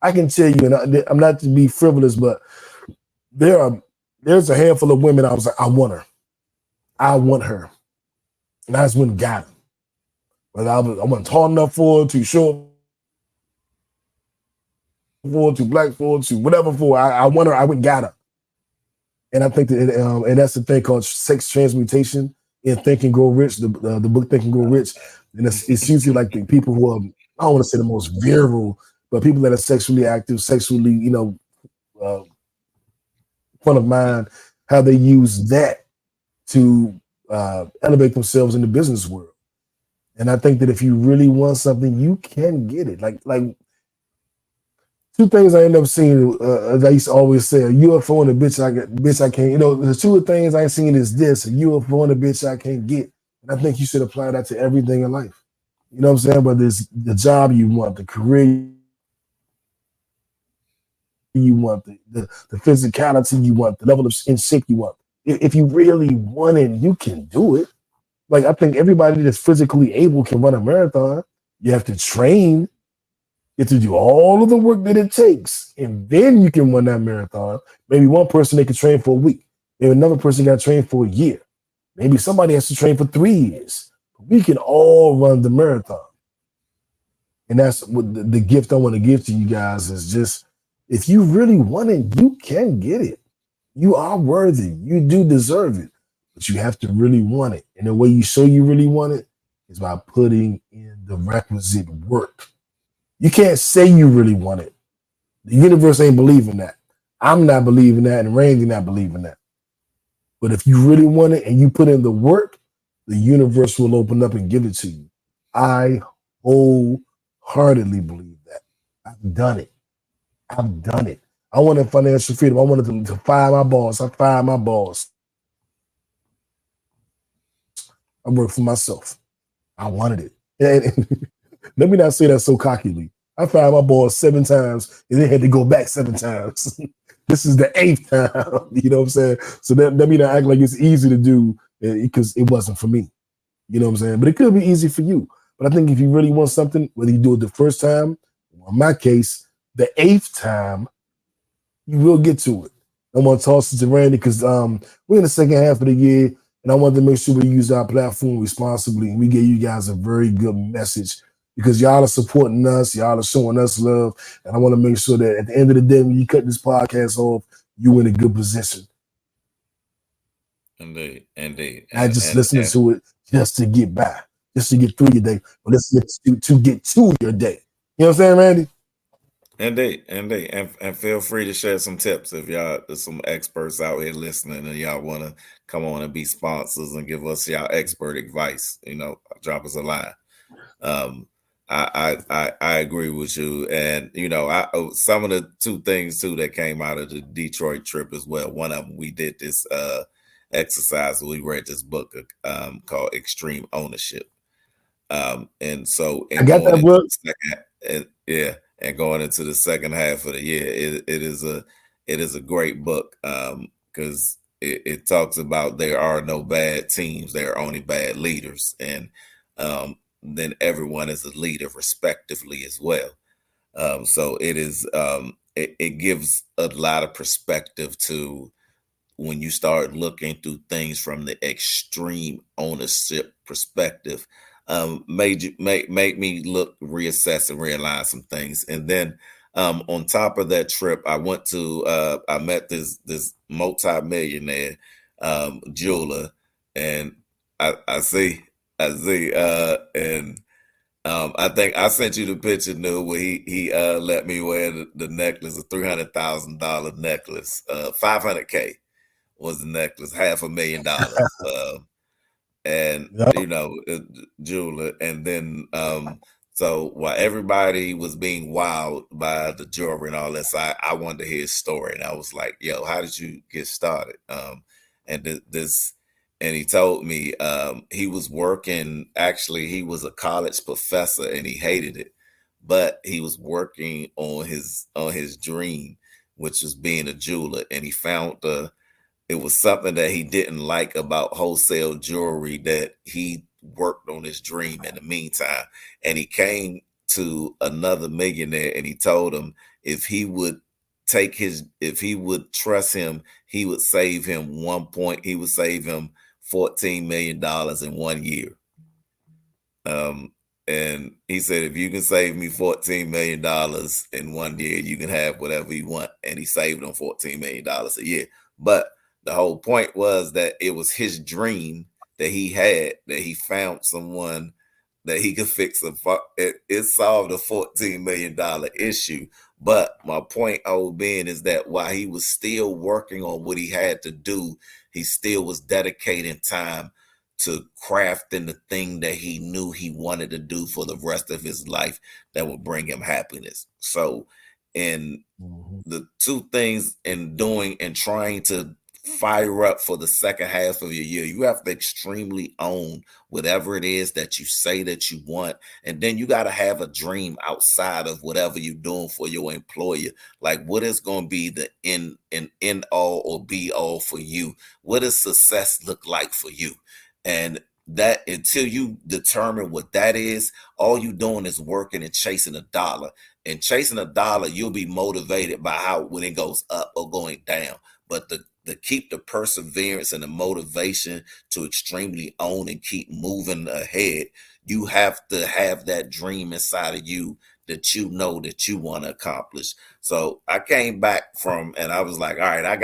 I can tell you, and I'm not to be frivolous, but there's a handful of women I was like, I want her. I want her. And I just went and got her. Whether I wasn't tall enough for her, too short for her, too black for her, too whatever for her. I want her, I went and got her. And I think that, and that's the thing called sex transmutation in Think and Grow Rich, the book Think and Grow Rich. And it's usually like the people who are, I don't want to say the most virile, but people that are sexually active, sexually, front of mind, how they use that to elevate themselves in the business world. And I think that if you really want something, you can get it. Like two things I end up seeing, as I used to always say, a UFO and a bitch I can't. The two things I ain't seen is this: a UFO and a bitch I can't get. And I think you should apply that to everything in life. You know what I'm saying? Whether it's the job you want, the career you want, the physicality you want, the level of in shape you want. If you really want it, you can do it. Like, I think everybody that's physically able can run a marathon. You have to train. You have to do all of the work that it takes, and then you can run that marathon. Maybe one person, they can train for a week. Maybe another person got to train for a year. Maybe somebody has to train for 3 years. We can all run the marathon. And that's what the gift I want to give to you guys is just, if you really want it, you can get it. You are worthy. You do deserve it. But you have to really want it. And the way you show you really want it is by putting in the requisite work. You can't say you really want it. The universe ain't believing that. I'm not believing that, and Randy not believing that. But if you really want it and you put in the work, the universe will open up and give it to you. I wholeheartedly believe that. I've done it. I wanted financial freedom. I wanted to fire my boss. I fired my boss. I work for myself. I wanted it. And let me not say that so cockily. I fired my boss 7 times and then had to go back 7 times. This is the 8th time. You know what I'm saying? So that me not act like it's easy to do because it wasn't for me. You know what I'm saying? But it could be easy for you. But I think if you really want something, whether you do it the first time, or in my case, the 8th time, you will get to it. I'm going to toss it to Randy because we're in the second half of the year, and I wanted to make sure we use our platform responsibly, and we gave you guys a very good message because y'all are supporting us, y'all are showing us love, and I want to make sure that at the end of the day, when you cut this podcast off, you in a good position. Indeed. I just listening to it just to get by, just to get through your day, but listen to get to your day. You know what I'm saying, Randy? Indeed. And feel free to share some tips if there's some experts out here listening and y'all want to come on and be sponsors and give us y'all expert advice. Drop us a line. I agree with you. And, some of the 2 things too that came out of the Detroit trip as well. One of them, we did this exercise. We read this book called Extreme Ownership. And so I got that book. And going into the second half of the year, it is a great book because it talks about there are no bad teams, there are only bad leaders, and then everyone is a leader respectively as well. So it is it gives a lot of perspective to when you start looking through things from the extreme ownership perspective. Made me look, reassess, and realize some things. And then on top of that trip, I went to I met this multi-millionaire jeweler, and I see and I think I sent you the picture, New, where he let me wear the necklace, a $300,000 necklace. $500K was the necklace, $500,000. And Yep. you know, jeweler. And then so while everybody was being wowed by the jewelry and all this, I wanted to hear his story, and I was like, "Yo, how did you get started?" And this. And he told me he was working. Actually, he was a college professor, and he hated it, but he was working on his dream, which was being a jeweler. And he found it was something that he didn't like about wholesale jewelry, that he worked on his dream in the meantime. And he came to another millionaire, and he told him if he would trust him, he would save him $14 million in 1 year. And he said, if you can save me $14 million in 1 year, you can have whatever you want. And he saved him $14 million a year. But the whole point was that it was his dream that he had, that he found someone that he could fix. It solved a $14 million issue. But my point being is that while he was still working on what he had to do, he still was dedicating time to crafting the thing that he knew he wanted to do for the rest of his life that would bring him happiness. So in the two things in doing and trying to fire up for the second half of your year, you have to extremely own whatever it is that you say that you want. And then you got to have a dream outside of whatever you're doing for your employer. Like, what is going to be the end all or be all for you? What does success look like for you? And that, until you determine what that is, all you doing is working and chasing a dollar. And chasing a dollar, you'll be motivated by when it goes up or going down. But to keep the perseverance and the motivation to extremely own and keep moving ahead, you have to have that dream inside of you that you know that you want to accomplish. So I came back and I was like, all right, I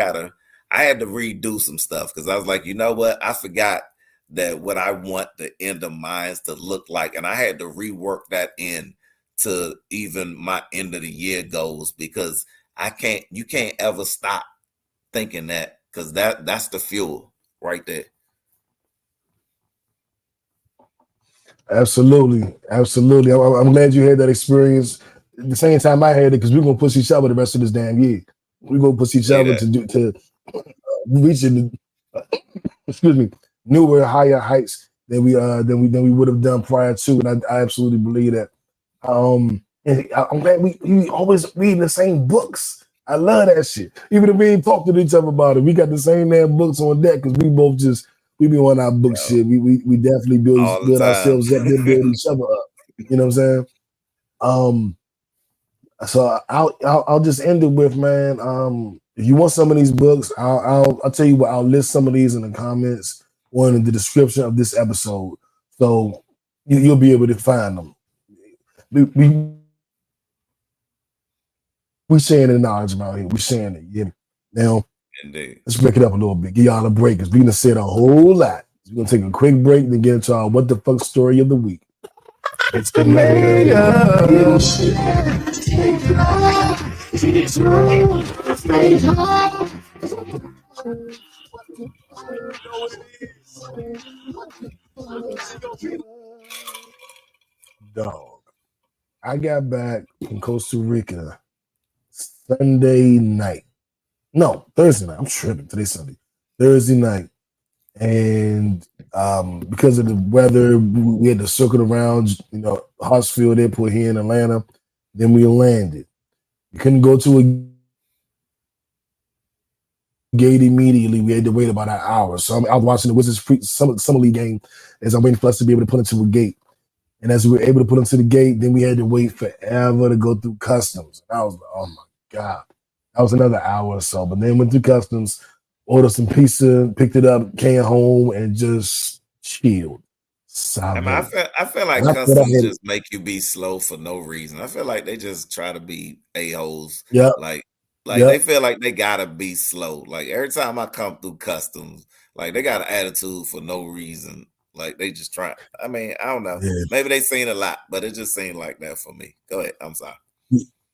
had to redo some stuff, because I was like, you know what? I forgot that what I want the end of mine to look like. And I had to rework that in to even my end of the year goals, because you can't ever stop thinking that, because that's the fuel right there. Absolutely. I'm glad you had that experience. At the same time I had it, because we're gonna push each other the rest of this damn year. We're gonna push each other to reaching newer, higher heights than we would have done prior to. And I absolutely believe that. And I'm glad we always reading the same books. I love that shit. Even if we ain't talked to each other about it, we got the same damn books on deck, because we be on our book shit. We definitely build ourselves up, then build each other up. You know what I'm saying? So I'll just end it with, man. If you want some of these books, I'll tell you what. I'll list some of these in the comments or in the description of this episode, so you'll be able to find them. We sharing the knowledge about here. We sharing it. Yeah. Now, indeed, let's break it up a little bit. Give y'all a break, because we done said a whole lot. We're gonna take a quick break, then get into our what the fuck story of the week. It's the dog. I got back from Costa Rica Thursday night. I'm tripping. Today's Sunday. Thursday night. And because of the weather, we had to circle around, Hartsfield Airport here in Atlanta. Then we landed. We couldn't go to gate immediately. We had to wait about an hour. So I was watching the Wizards summer league game as I'm waiting for us to be able to put into a gate. And as we were able to put into the gate, then we had to wait forever to go through customs. And I was like, oh my God. That was another hour or so. But then went through customs, ordered some pizza, picked it up, came home, and just chilled. I feel like customs just make you be slow for no reason. I feel like they just try to be a-holes. Yeah. Like they feel like they gotta be slow. Like every time I come through customs, like they got an attitude for no reason. Like they just try. I mean, I don't know. Yeah. Maybe they seen a lot, but it just seemed like that for me. Go ahead. I'm sorry.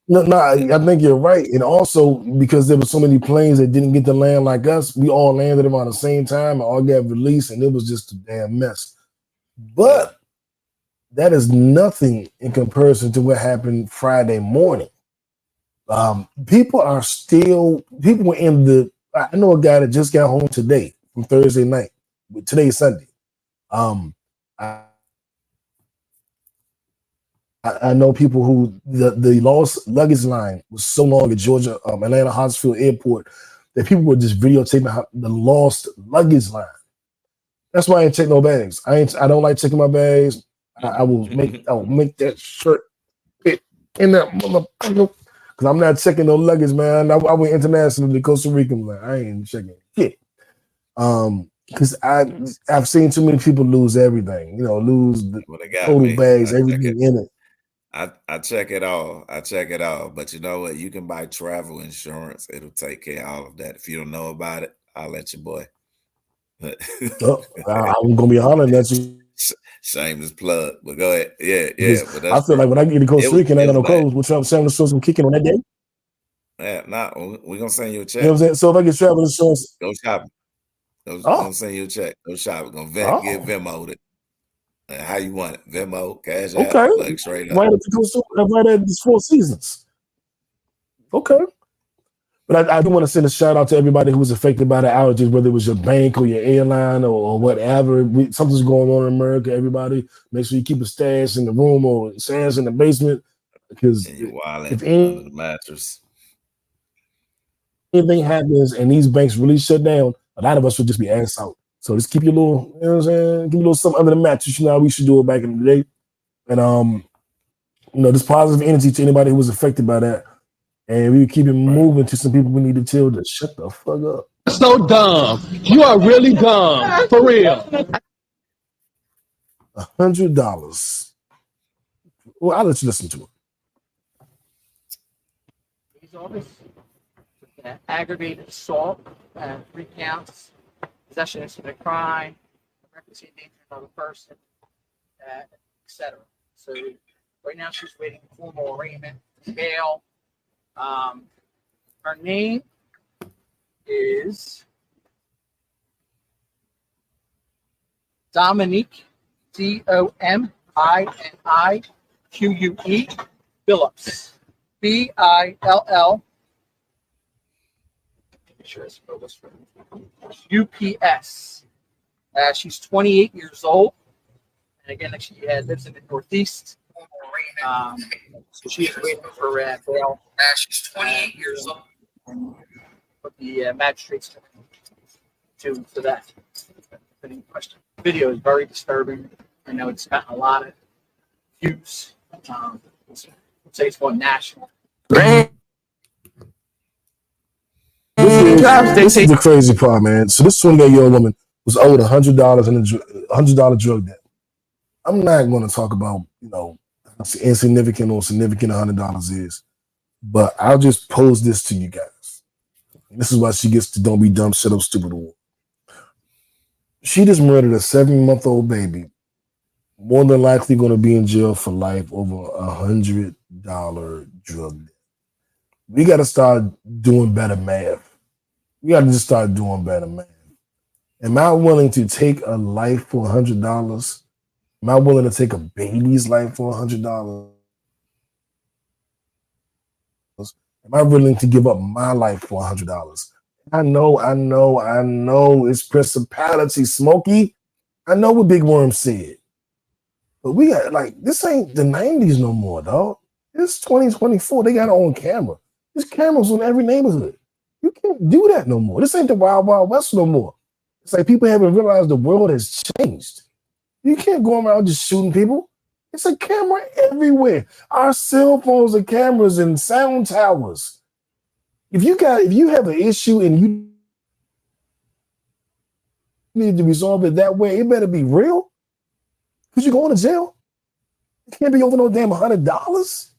No, I think you're right. And also because there were so many planes that didn't get to land like us, we all landed around the same time and all got released, and it was just a damn mess. But that is nothing in comparison to what happened Friday morning. People were in the. I know a guy that just got home today from Thursday night. Today's Sunday. I know people who the lost luggage line was so long at Georgia Atlanta Hartsfield Airport that people were just videotaping the lost luggage line. That's why I ain't check no bags. I don't like checking my bags. I will make that shirt fit in that motherfucker because I'm not checking no luggage, man. I went international to Costa Rica, man. I ain't checking shit. Because I've seen too many people lose everything. Lose the total bags, everything in it. I check it all. But you know what? You can buy travel insurance. It'll take care of all of that. If you don't know about it, I'll let you, boy. I'm gonna be hollering at you. Shameless plug, but go ahead. Yeah. But I feel like when I get to Costa Rica and I got no clothes, we'll try to show some kicking on that day. Yeah, we're gonna send you a check. You know what I'm saying? So if I get travel insurance, go shopping. Gonna send you a check. Go shopping. Gonna get Venmo'd it. How you want it? Venmo, Cash App, like straight up. Right at the Four Seasons. Okay. But I do want to send a shout out to everybody who was affected by the outages, whether it was your bank or your airline or whatever. Something's going on in America. Everybody, make sure you keep a stash in the room or stash in the basement because if under the mattress, anything happens and these banks really shut down, a lot of us would just be ass out. So just keep your little, you know what I'm saying? Keep a little something under the mattress. You know how we should do it back in the day. And this positive energy to anybody who was affected by that. And we keep it moving to some people we need to tell to shut the fuck up. So dumb. You are really dumb. For real. $100. Well, I'll let you listen to it. Police office, aggravated assault, 3 counts, possession of a crime, reckless endangerment of a person, etc. So right now she's waiting for formal arraignment, bail. Her name is Dominique, Dominique Phillips, Bill. Make sure I spell this right. UPS. She's 28 years old, and again, she lives in the Northeast. So she is waiting for bail. She's 28 years old. But the magistrates to that. Any question? The video is very disturbing. I know it's gotten a lot of views. Let's say it's going national. This is the crazy part, man. So this 28-year-old woman was owed $100 in a $100 drug debt. I'm not going to talk about, how insignificant or significant $100 is, but I'll just pose this to you guys. This is why she gets to don't be dumb, shut up, stupid award. She just murdered a 7-month-old baby, more than likely going to be in jail for life over $100 drug debt. We got to start doing better math. We got to just start doing better math. Am I willing to take a life for $100? Am I willing to take a baby's life for $100? Am I willing to give up my life for $100? I know it's principality, Smokey. I know what Big Worm said. But we got, this ain't the 90s no more, dog. It's 2024. They got it on camera. There's cameras on every neighborhood. You can't do that no more. This ain't the Wild Wild West no more. It's like people haven't realized the world has changed. You can't go around just shooting people. It's a camera everywhere. Our cell phones are cameras and sound towers. If you have an issue and you need to resolve it that way, it better be real. Because you're going to jail. It can't be over no damn $100.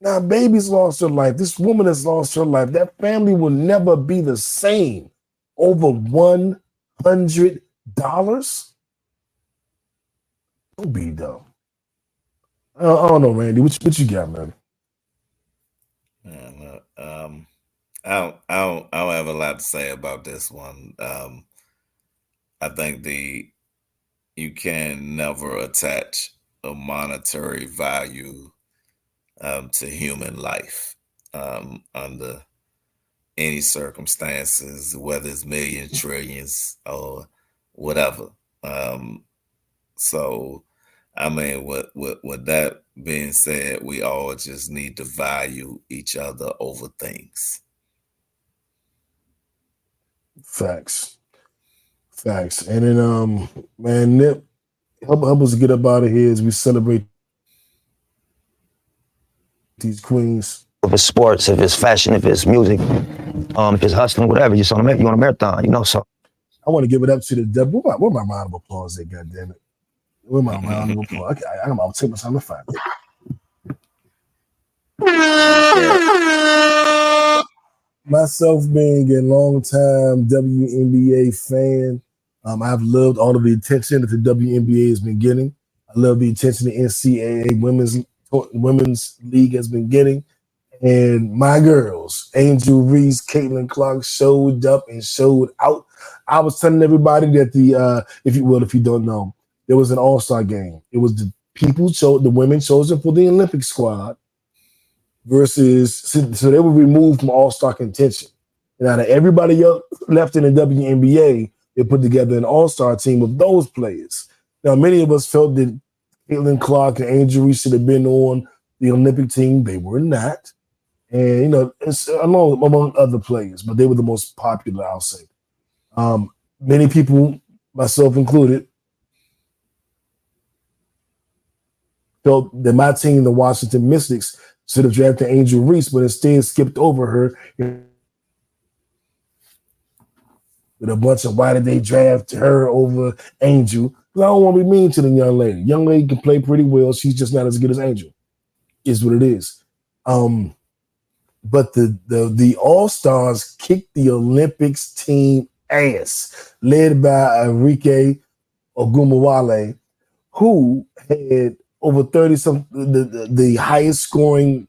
Now, baby's lost her life. This woman has lost her life. That family will never be the same over $100. Don't be dumb. I don't know, Randy. What you got, man? I don't have a lot to say about this one. I think you can never attach a monetary value to human life under any circumstances, whether it's millions, trillions, or whatever. So, I mean, with that being said, we all just need to value each other over things. Facts. And then, man, Nip, help us get up out of here as we celebrate these queens. If it's sports, if it's fashion, if it's music, if it's hustling, whatever, you on a marathon, you know. So I want to give it up to the devil. Where my round of applause at, goddammit? Where my round of applause? Okay, I'll take my time to find it. Myself being a long-time WNBA fan, I've loved all of the attention that the WNBA has been getting. I love the attention the NCAA Women's League has been getting. And my girls, Angel Reese, Caitlin Clark, showed up and showed out. I was telling everybody that if you don't know, there was an All-Star game. It was the women chosen for the Olympic squad versus, so they were removed from All-Star contention. And out of everybody else left in the WNBA, they put together an All-Star team of those players. Now, many of us felt that Caitlin Clark and Angel Reese should have been on the Olympic team. They were not. And, it's among other players, but they were the most popular, I'll say. Many people, myself included, felt that my team, the Washington Mystics, should have drafted Angel Reese, but instead skipped over her with a bunch of why did they draft her over Angel? Because I don't want to be mean to the young lady. Young lady can play pretty well. She's just not as good as Angel. Is what it is. But the All-Stars kicked the Olympics team ass, led by Enrique Ogumawale, who had over 30 the highest scoring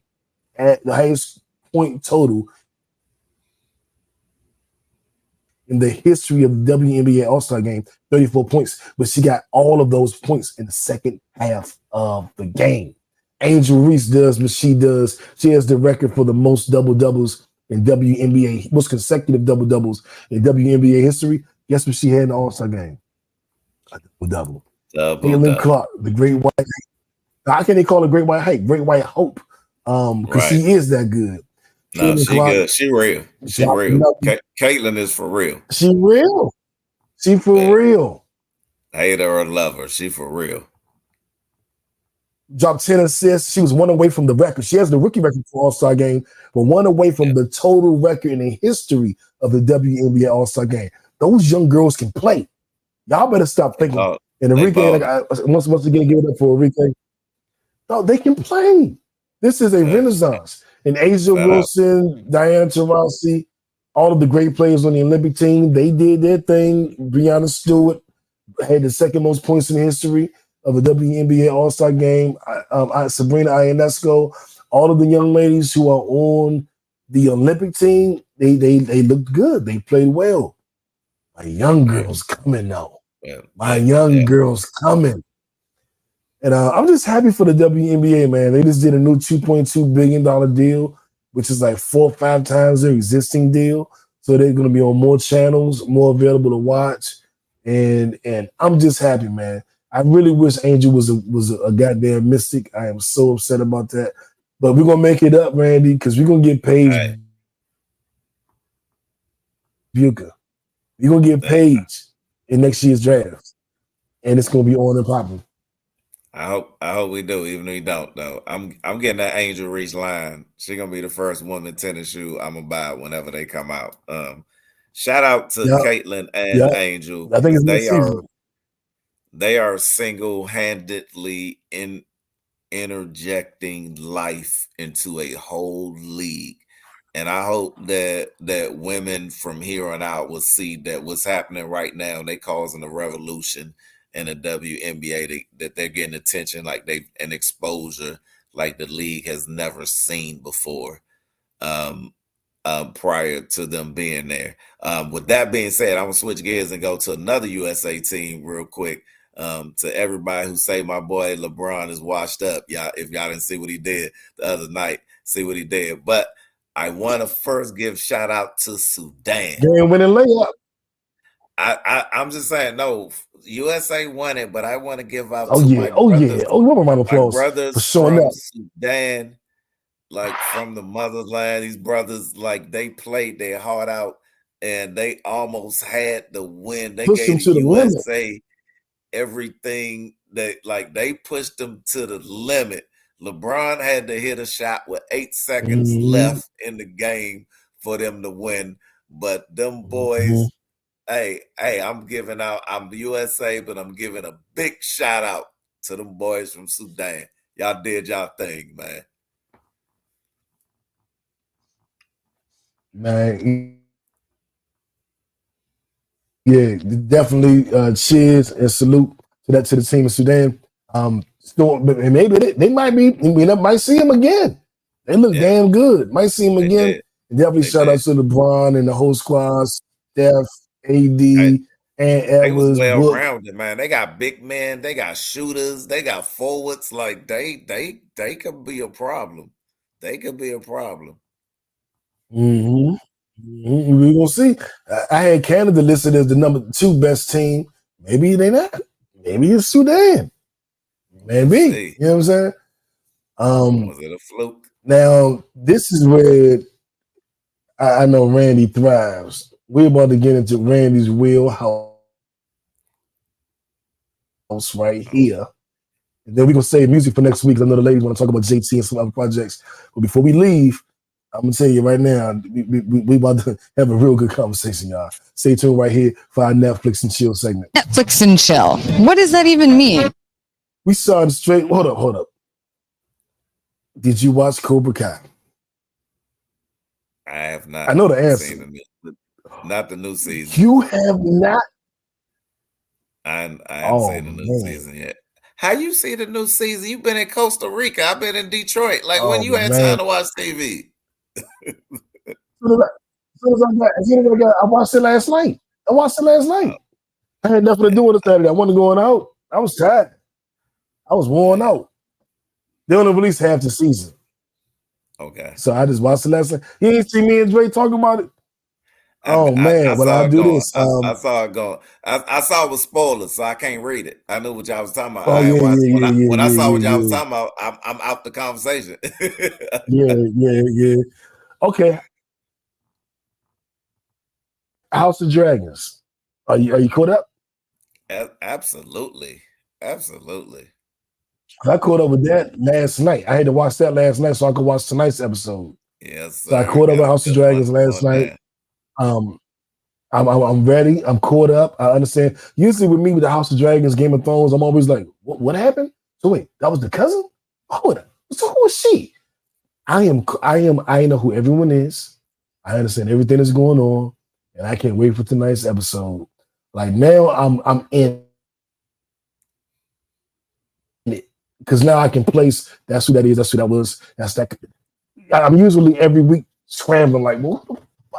at the highest point total in the history of the WNBA All-Star game, 34 points, but she got all of those points in the second half of the game. Angel Reese does what she does. She has the record for the most double-doubles in WNBA, most consecutive double-doubles in WNBA history. Guess what she had in the All-Star game? A double-double. Caitlin Clark, the Great White. How can they call her Great White Hype? Great White Hope. Because she is that good. No, she Clark, good. She real. She real. Caitlin is for real. She real. She for real. Hate her or love her. She for real. Dropped 10 assists. She was one away from the record. She has the rookie record for All-Star game, but one away from the total record in the history of the WNBA All-Star game. Those young girls can play. Y'all better stop thinking. And Enrique, once again, give it up for Enrique. No, they can play. This is a renaissance. And Asia Wilson, Diana Taurasi, all of the great players on the Olympic team, they did their thing. Breanna Stewart had the second most points in history of the WNBA All-Star game. Sabrina Ionesco, all of the young ladies who are on the Olympic team, they looked good. They played well. My young girls coming though. My young girls coming. And I'm just happy for the WNBA, man. They just did a new $2.2 billion deal, which is like 4 or 5 times their existing deal. So they're going to be on more channels, more available to watch. And I'm just happy, man. I really wish Angel was a goddamn Mystic. I am so upset about that. But we're going to make it up, Randy, because we're going to get paid Buka. You're gonna get paid in next year's draft, and it's gonna be on and popping. I hope we do, even if we don't though. I'm getting that Angel Reese line. She's gonna be the first woman tennis shoe I'm gonna buy whenever they come out. Shout out to Caitlin and Angel. I think it's next season. They are single-handedly interjecting life into a whole league. And I hope that women from here on out will see that what's happening right now, they causing a revolution in the WNBA, that they're getting attention like an exposure like the league has never seen before, prior to them being there. With that being said, I'm gonna switch gears and go to another USA team real quick. To everybody who say my boy LeBron is washed up, y'all, if y'all didn't see what he did the other night, see what he did. But I want to first give shout out to Sudan. Game winning layup. I'm just saying, no, USA won it, but I want to give out. My brothers for showing up. Sudan, like from the motherland. These brothers, like they played their heart out, and they almost had the win. They gave the USA everything that, like, they pushed them to the limit. LeBron had to hit a shot with 8 seconds left in the game for them to win. But them boys, hey, I'm USA, but I'm giving a big shout out to them boys from Sudan. Y'all did y'all thing, man. Man, yeah, definitely cheers and salute to the team of Sudan. Still, maybe they might be. We might see him again. They look damn good. Might see him again. Definitely shout out to LeBron and the whole squad, Steph, AD, and Edwards. They was well-rounded, man. They got big men. They got shooters. They got forwards. Like they could be a problem. They could be a problem. We're gonna see. I had Canada listed as the number 2 best team. Maybe they not. Maybe it's Sudan. Maybe. You know what I'm saying? Was it a fluke? Now, this is where I know Randy thrives. We're about to get into Randy's wheelhouse right here. And then we're going to save music for next week. I know the ladies want to talk about JT and some other projects. But before we leave, I'm going to tell you right now, we about to have a real good conversation, y'all. Stay tuned right here for our Netflix and Chill segment. Netflix and Chill. What does that even mean? We started straight. Hold up. Did you watch Cobra Kai? I have not. I know the answer. Not the new season. You have not? I haven't seen the new season yet. How you see the new season? You've been in Costa Rica. I've been in Detroit. Like, when you had time to watch TV? As soon as I watched it last night. I had nothing to do with it Saturday. I wasn't going out. I was tired. I was worn out. They only released half the season. Okay. So I just watched the last night. You ain't see me and Dre talking about it? I'll do this. I saw it going. I saw it with spoilers, so I can't read it. I knew what y'all was talking about. When I saw what y'all was talking about, I'm out the conversation. Yeah. Okay. House of Dragons. Are you caught up? Absolutely. I caught up with that last night. I had to watch that last night so I could watch tonight's episode. Yes. So I caught up with House of Dragons last night. I'm ready. I'm caught up. I understand. Usually with me with the House of Dragons, Game of Thrones, I'm always like, what happened? So wait, that was the cousin? So who is she? I know who everyone is. I understand everything that's going on, and I can't wait for tonight's episode. Like now, I'm in it because now I can place. That's who that is. That's who that was. That's that. I'm usually every week scrambling like, well,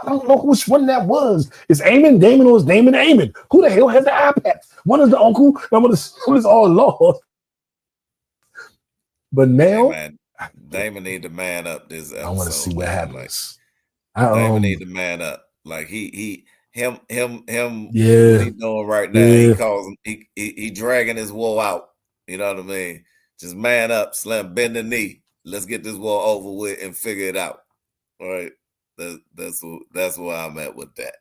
I don't know which one that was. Is Eamon Damon or is Damon Eamon? Who the hell has the iPad? One is the uncle. One is all lost. But now, Damon need to man up this episode. I want to see what happens. Damon need to man up. Like him. Yeah. What he doing right now? Yeah. He dragging his wool out. You know what I mean? Just man up, Slim, bend the knee. Let's get this war over with and figure it out. All right. That's where I'm at with that.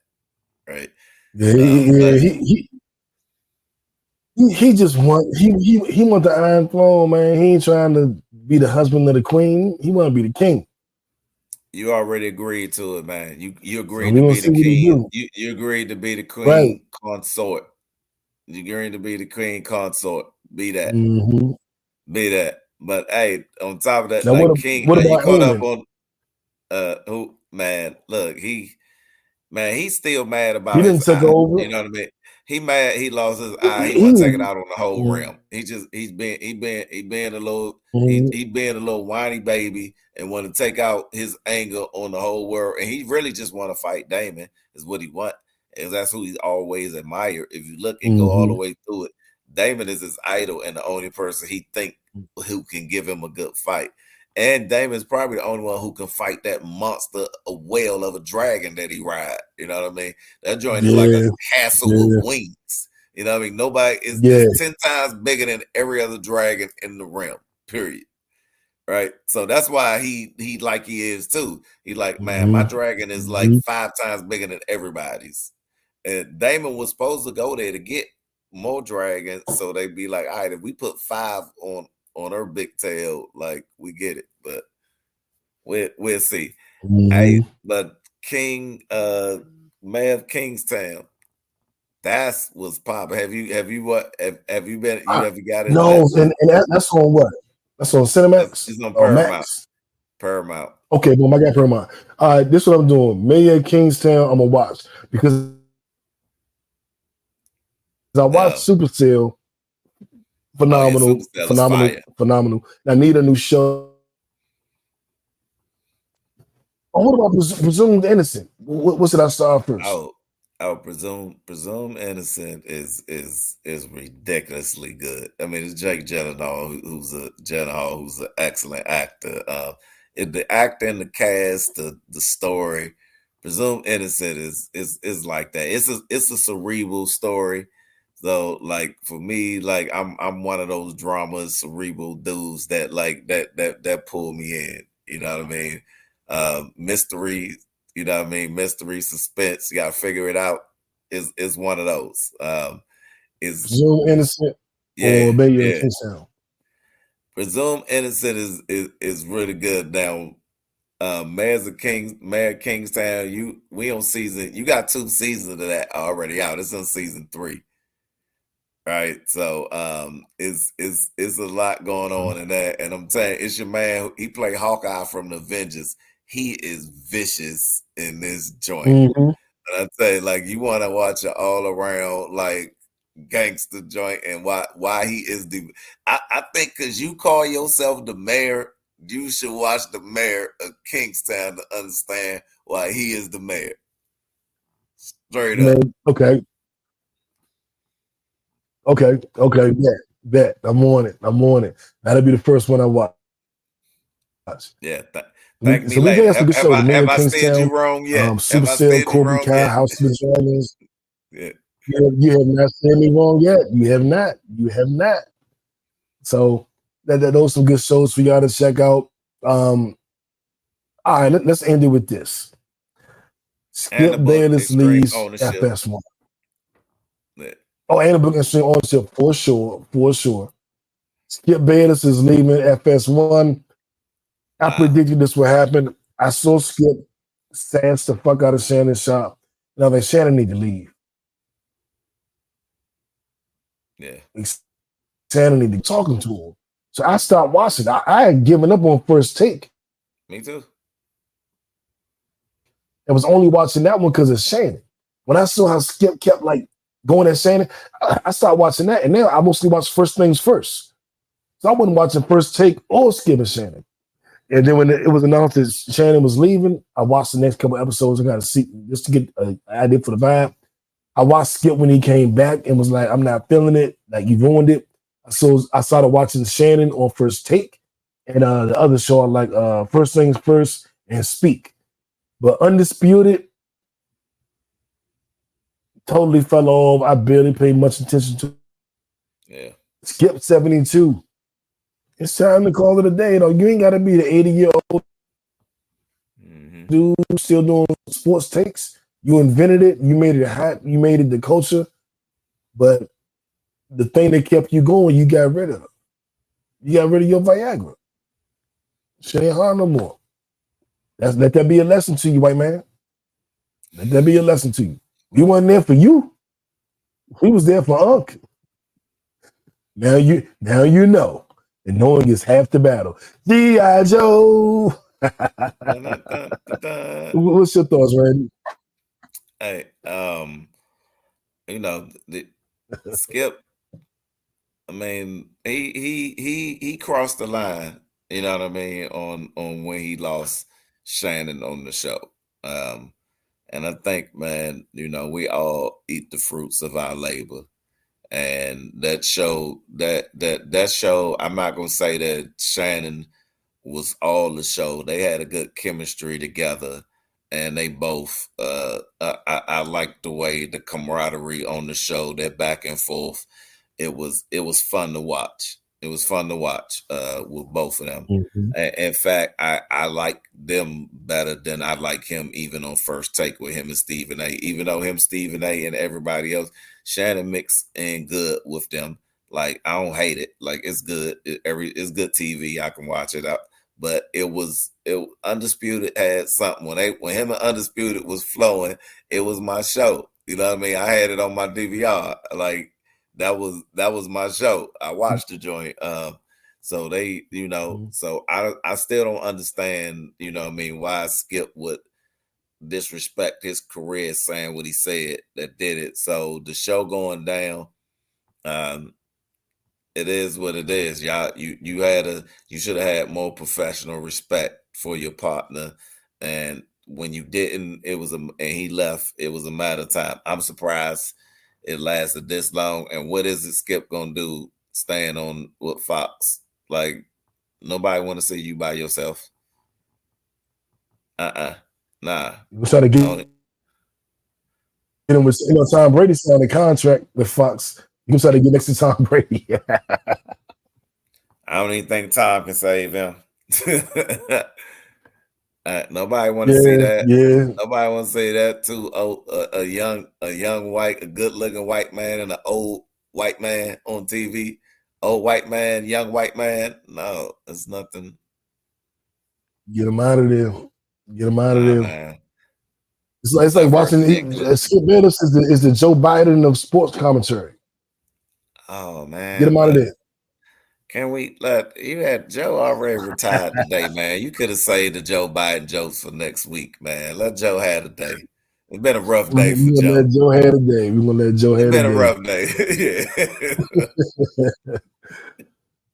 right? Yeah, But he just want the Iron Throne, man. He ain't trying to be the husband of the queen. He want to be the king. you already agreed to it, man. You So agreed we to gonna be see the what he king. do. You agreed to be the Right. queen consort. You agreed to be the queen consort. Be that. Mm-hmm. Be that. But hey, on top of that, Now like King, what you about caught up Heyman? on who, man, look, he's still mad He about his didn't take eye. over. You know what I mean? He mad he lost his eye. He He want to take it was. out on the whole Mm-hmm. realm. He being a little Mm-hmm. he being a little whiny baby and want to take out his anger on the whole world. And he really just want to fight Damon is what he want. And that's who he always admired. If you look and go all the way through it, Damon is his idol and the only person he think who can give him a good fight. And Damon's probably the only one who can fight that monster, a whale of a dragon that he ride. You know what I mean? That joint is like a castle with wings. You know what I mean? Nobody is 10 times bigger than every other dragon in the realm, period. Right? So that's why he like he is too. He like, man, my dragon is like 5 times bigger than everybody's. And Damon was supposed to go there to get more dragons. So they'd be like, all right, if we put 5 on her big tail, like we get it, but we'll see. Hey, but King, Mayor of Kingstown, that's what's popping. Have you been? You ever got it? No, and that's on what? That's on Cinemax. It's on Paramount. Max? Paramount. Okay, boom, I got Paramount. All right, this is what I'm doing. Mayor of Kingstown, I'm gonna watch because I watched Supercell. Phenomenal, phenomenal. I need a new show. Oh, what about Presumed Innocent? What should I start first? Presumed Innocent is ridiculously good. I mean, it's Jake Gyllenhaal who's an excellent actor. The actor and the cast, the story. Presumed Innocent is like that. It's a cerebral story. So like for me, like I'm one of those dramas, cerebral dudes that like that pull me in. You know what I mean? Mystery, you know what I mean? Mystery, suspense, you gotta figure it out. Is one of those. Is Presumed Innocent or Bayless Kingstown? Presumed Innocent is really good. Now, Mayor of Kingstown, we on season. You got 2 seasons of that already out. It's on season 3. Right, so it's a lot going on in that, and I'm telling you, it's your man. He played Hawkeye from the Avengers. He is vicious in this joint. And I tell you, like, you want to watch an all around like gangster joint, and why he is I think because you call yourself the mayor, you should watch the Mayor of Kingstown to understand why he is the mayor. Straight up. Okay. Bet. I'm on it. That'll be the first one I watch. Yeah. Thank me so later. Have I steered you wrong yet? Supercell, Cobra Kai, House of the Dragons. Yeah. You have not steered me wrong yet. You have not. So those are some good shows for y'all to check out. All right, let's end it with this. Skip Bayless leaves FS1. Yeah. Oh, and the book and stream ownership for sure. Skip Bayless is leaving FS1. I predicted this would happen. I saw Skip stance the fuck out of Shannon's shop. Now that Shannon need to leave. Yeah. Shannon need to be talking to him. So I stopped watching. I had given up on First Take. Me too. I was only watching that one because of Shannon. When I saw how Skip kept like going at Shannon, I started watching that, and now I mostly watch First Things First. So I wasn't watching First Take or Skip and Shannon. And then when it was announced that Shannon was leaving, I watched the next couple episodes. I got to see just to get an idea for the vibe. I watched Skip when he came back and was like, "I'm not feeling it. Like you ruined it." So I started watching Shannon on First Take, and the other show I like First Things First and Speak. But Undisputed totally fell off. I barely paid much attention to. Yeah. Skip 72. It's time to call it a day, though. You ain't got to be the 80-year-old dude still doing sports takes. You invented it. You made it hot. You made it the culture. But the thing that kept you going, you got rid of. You got rid of your Viagra. Shit ain't hard no more. Let that be a lesson to you, white man. Let that be a lesson to you. We wasn't there for you. We was there for Unc. Now you know. And knowing is half the battle. G.I. Joe. What's your thoughts, Randy? Hey, Skip. I mean, he crossed the line. You know what I mean, on when he lost Shannon on the show. And I think, man, we all eat the fruits of our labor. And that show, that show, I'm not gonna say that Shannon was all the show. They had a good chemistry together, and they both. I liked the way the camaraderie on the show, that back and forth. It was fun to watch. It was fun to watch with both of them. Mm-hmm. In fact, I like them better than I like him even on First Take with him and Stephen A. Even though him, Stephen A. and everybody else, Shannon mixed in good with them. Like, I don't hate it. Like, it's good. It's good TV. I can watch it out. But it Undisputed had something when him and Undisputed was flowing. It was my show. You know what I mean? I had it on my DVR. Like, that was my show. I watched the joint. So they, so I still don't understand, why Skip would disrespect his career saying what he said that did it. So the show going down, it is what it is. Y'all, you should have had more professional respect for your partner. And when you didn't, and he left, it was a matter of time. I'm surprised it lasted this long. And what is it Skip gonna do staying on with Fox? Like, nobody want to see you by yourself. Nah. We try to get him with Tom Brady signed a contract with Fox. You can try to get next to Tom Brady. I don't even think Tom can save him. Nobody want to see that. Yeah. Nobody want to see that too. A young white, a good looking white man and an old white man on TV. Old white man, young white man. No, it's nothing. Get him out of there. Get him out of there. Man. It's like watching Skip Bayless is the Joe Biden of sports commentary. Oh man. Get him out of there. Can we you had Joe already retired today, man. You could have saved the Joe Biden jokes for next week, man. Let Joe have a day. It's been a rough day for Joe. Let Joe have a day. We're gonna let Joe have a day. It's been a rough day. Yeah.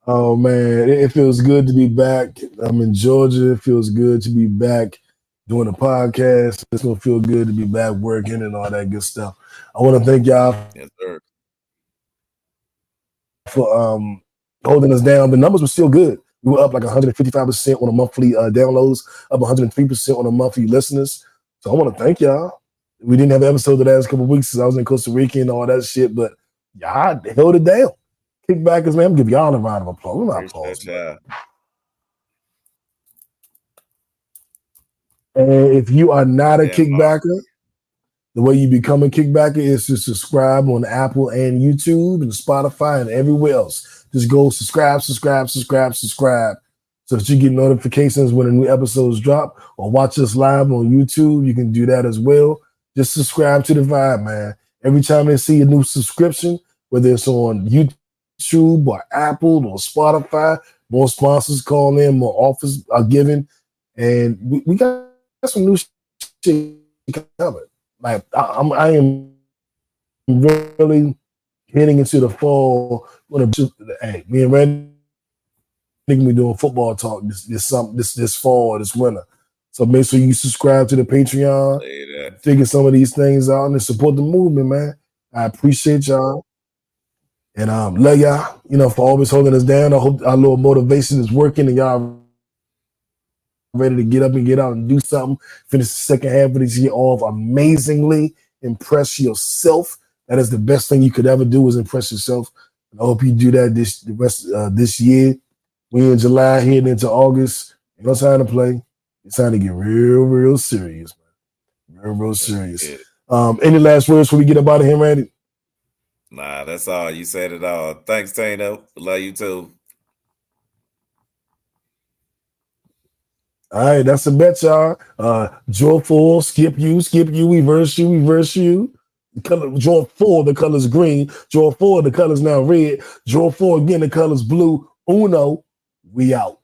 Oh man, it feels good to be back. I'm in Georgia. It feels good to be back doing a podcast. It's gonna feel good to be back working and all that good stuff. I want to thank y'all for holding us down. The numbers were still good. We were up like 155% on a monthly downloads, up 103% on a monthly listeners. So I want to thank y'all. We didn't have an episode the last couple of weeks since I was in Costa Rica and all that shit, but y'all held it down. Kickbackers, man, I'm gonna give y'all a round of applause. We're not applause. And if you are not a kickbacker, the way you become a kickbacker is to subscribe on Apple and YouTube and Spotify and everywhere else. Just go subscribe, so that you get notifications when a new episodes drop, or watch us live on YouTube. You can do that as well. Just subscribe to the vibe, man. Every time they see a new subscription, whether it's on YouTube or Apple or Spotify, more sponsors call in, more offers are given, and we got some new shit coming. Like I am really heading into the fall. Hey, me and Randy think we doing football talk this fall or this winter. So make sure you subscribe to the Patreon, figure some of these things out, and support the movement, man. I appreciate y'all. And love y'all, for always holding us down. I hope our little motivation is working and y'all ready to get up and get out and do something. Finish the second half of this year off amazingly. Impress yourself. That is the best thing you could ever do, is impress yourself. And I hope you do that the rest this year. We in July, heading into August. Ain't no time to play. It's time to get real, real serious, man. Real, real serious. Any last words before we get up out of here, Randy? Nah, that's all. You said it all. Thanks, Tano. Love you too. All right, that's a bet, y'all. Draw 4, skip you, reverse you. Draw 4, the color's green. Draw 4, the color's now red. Draw 4 again, the color's blue. Uno, we out.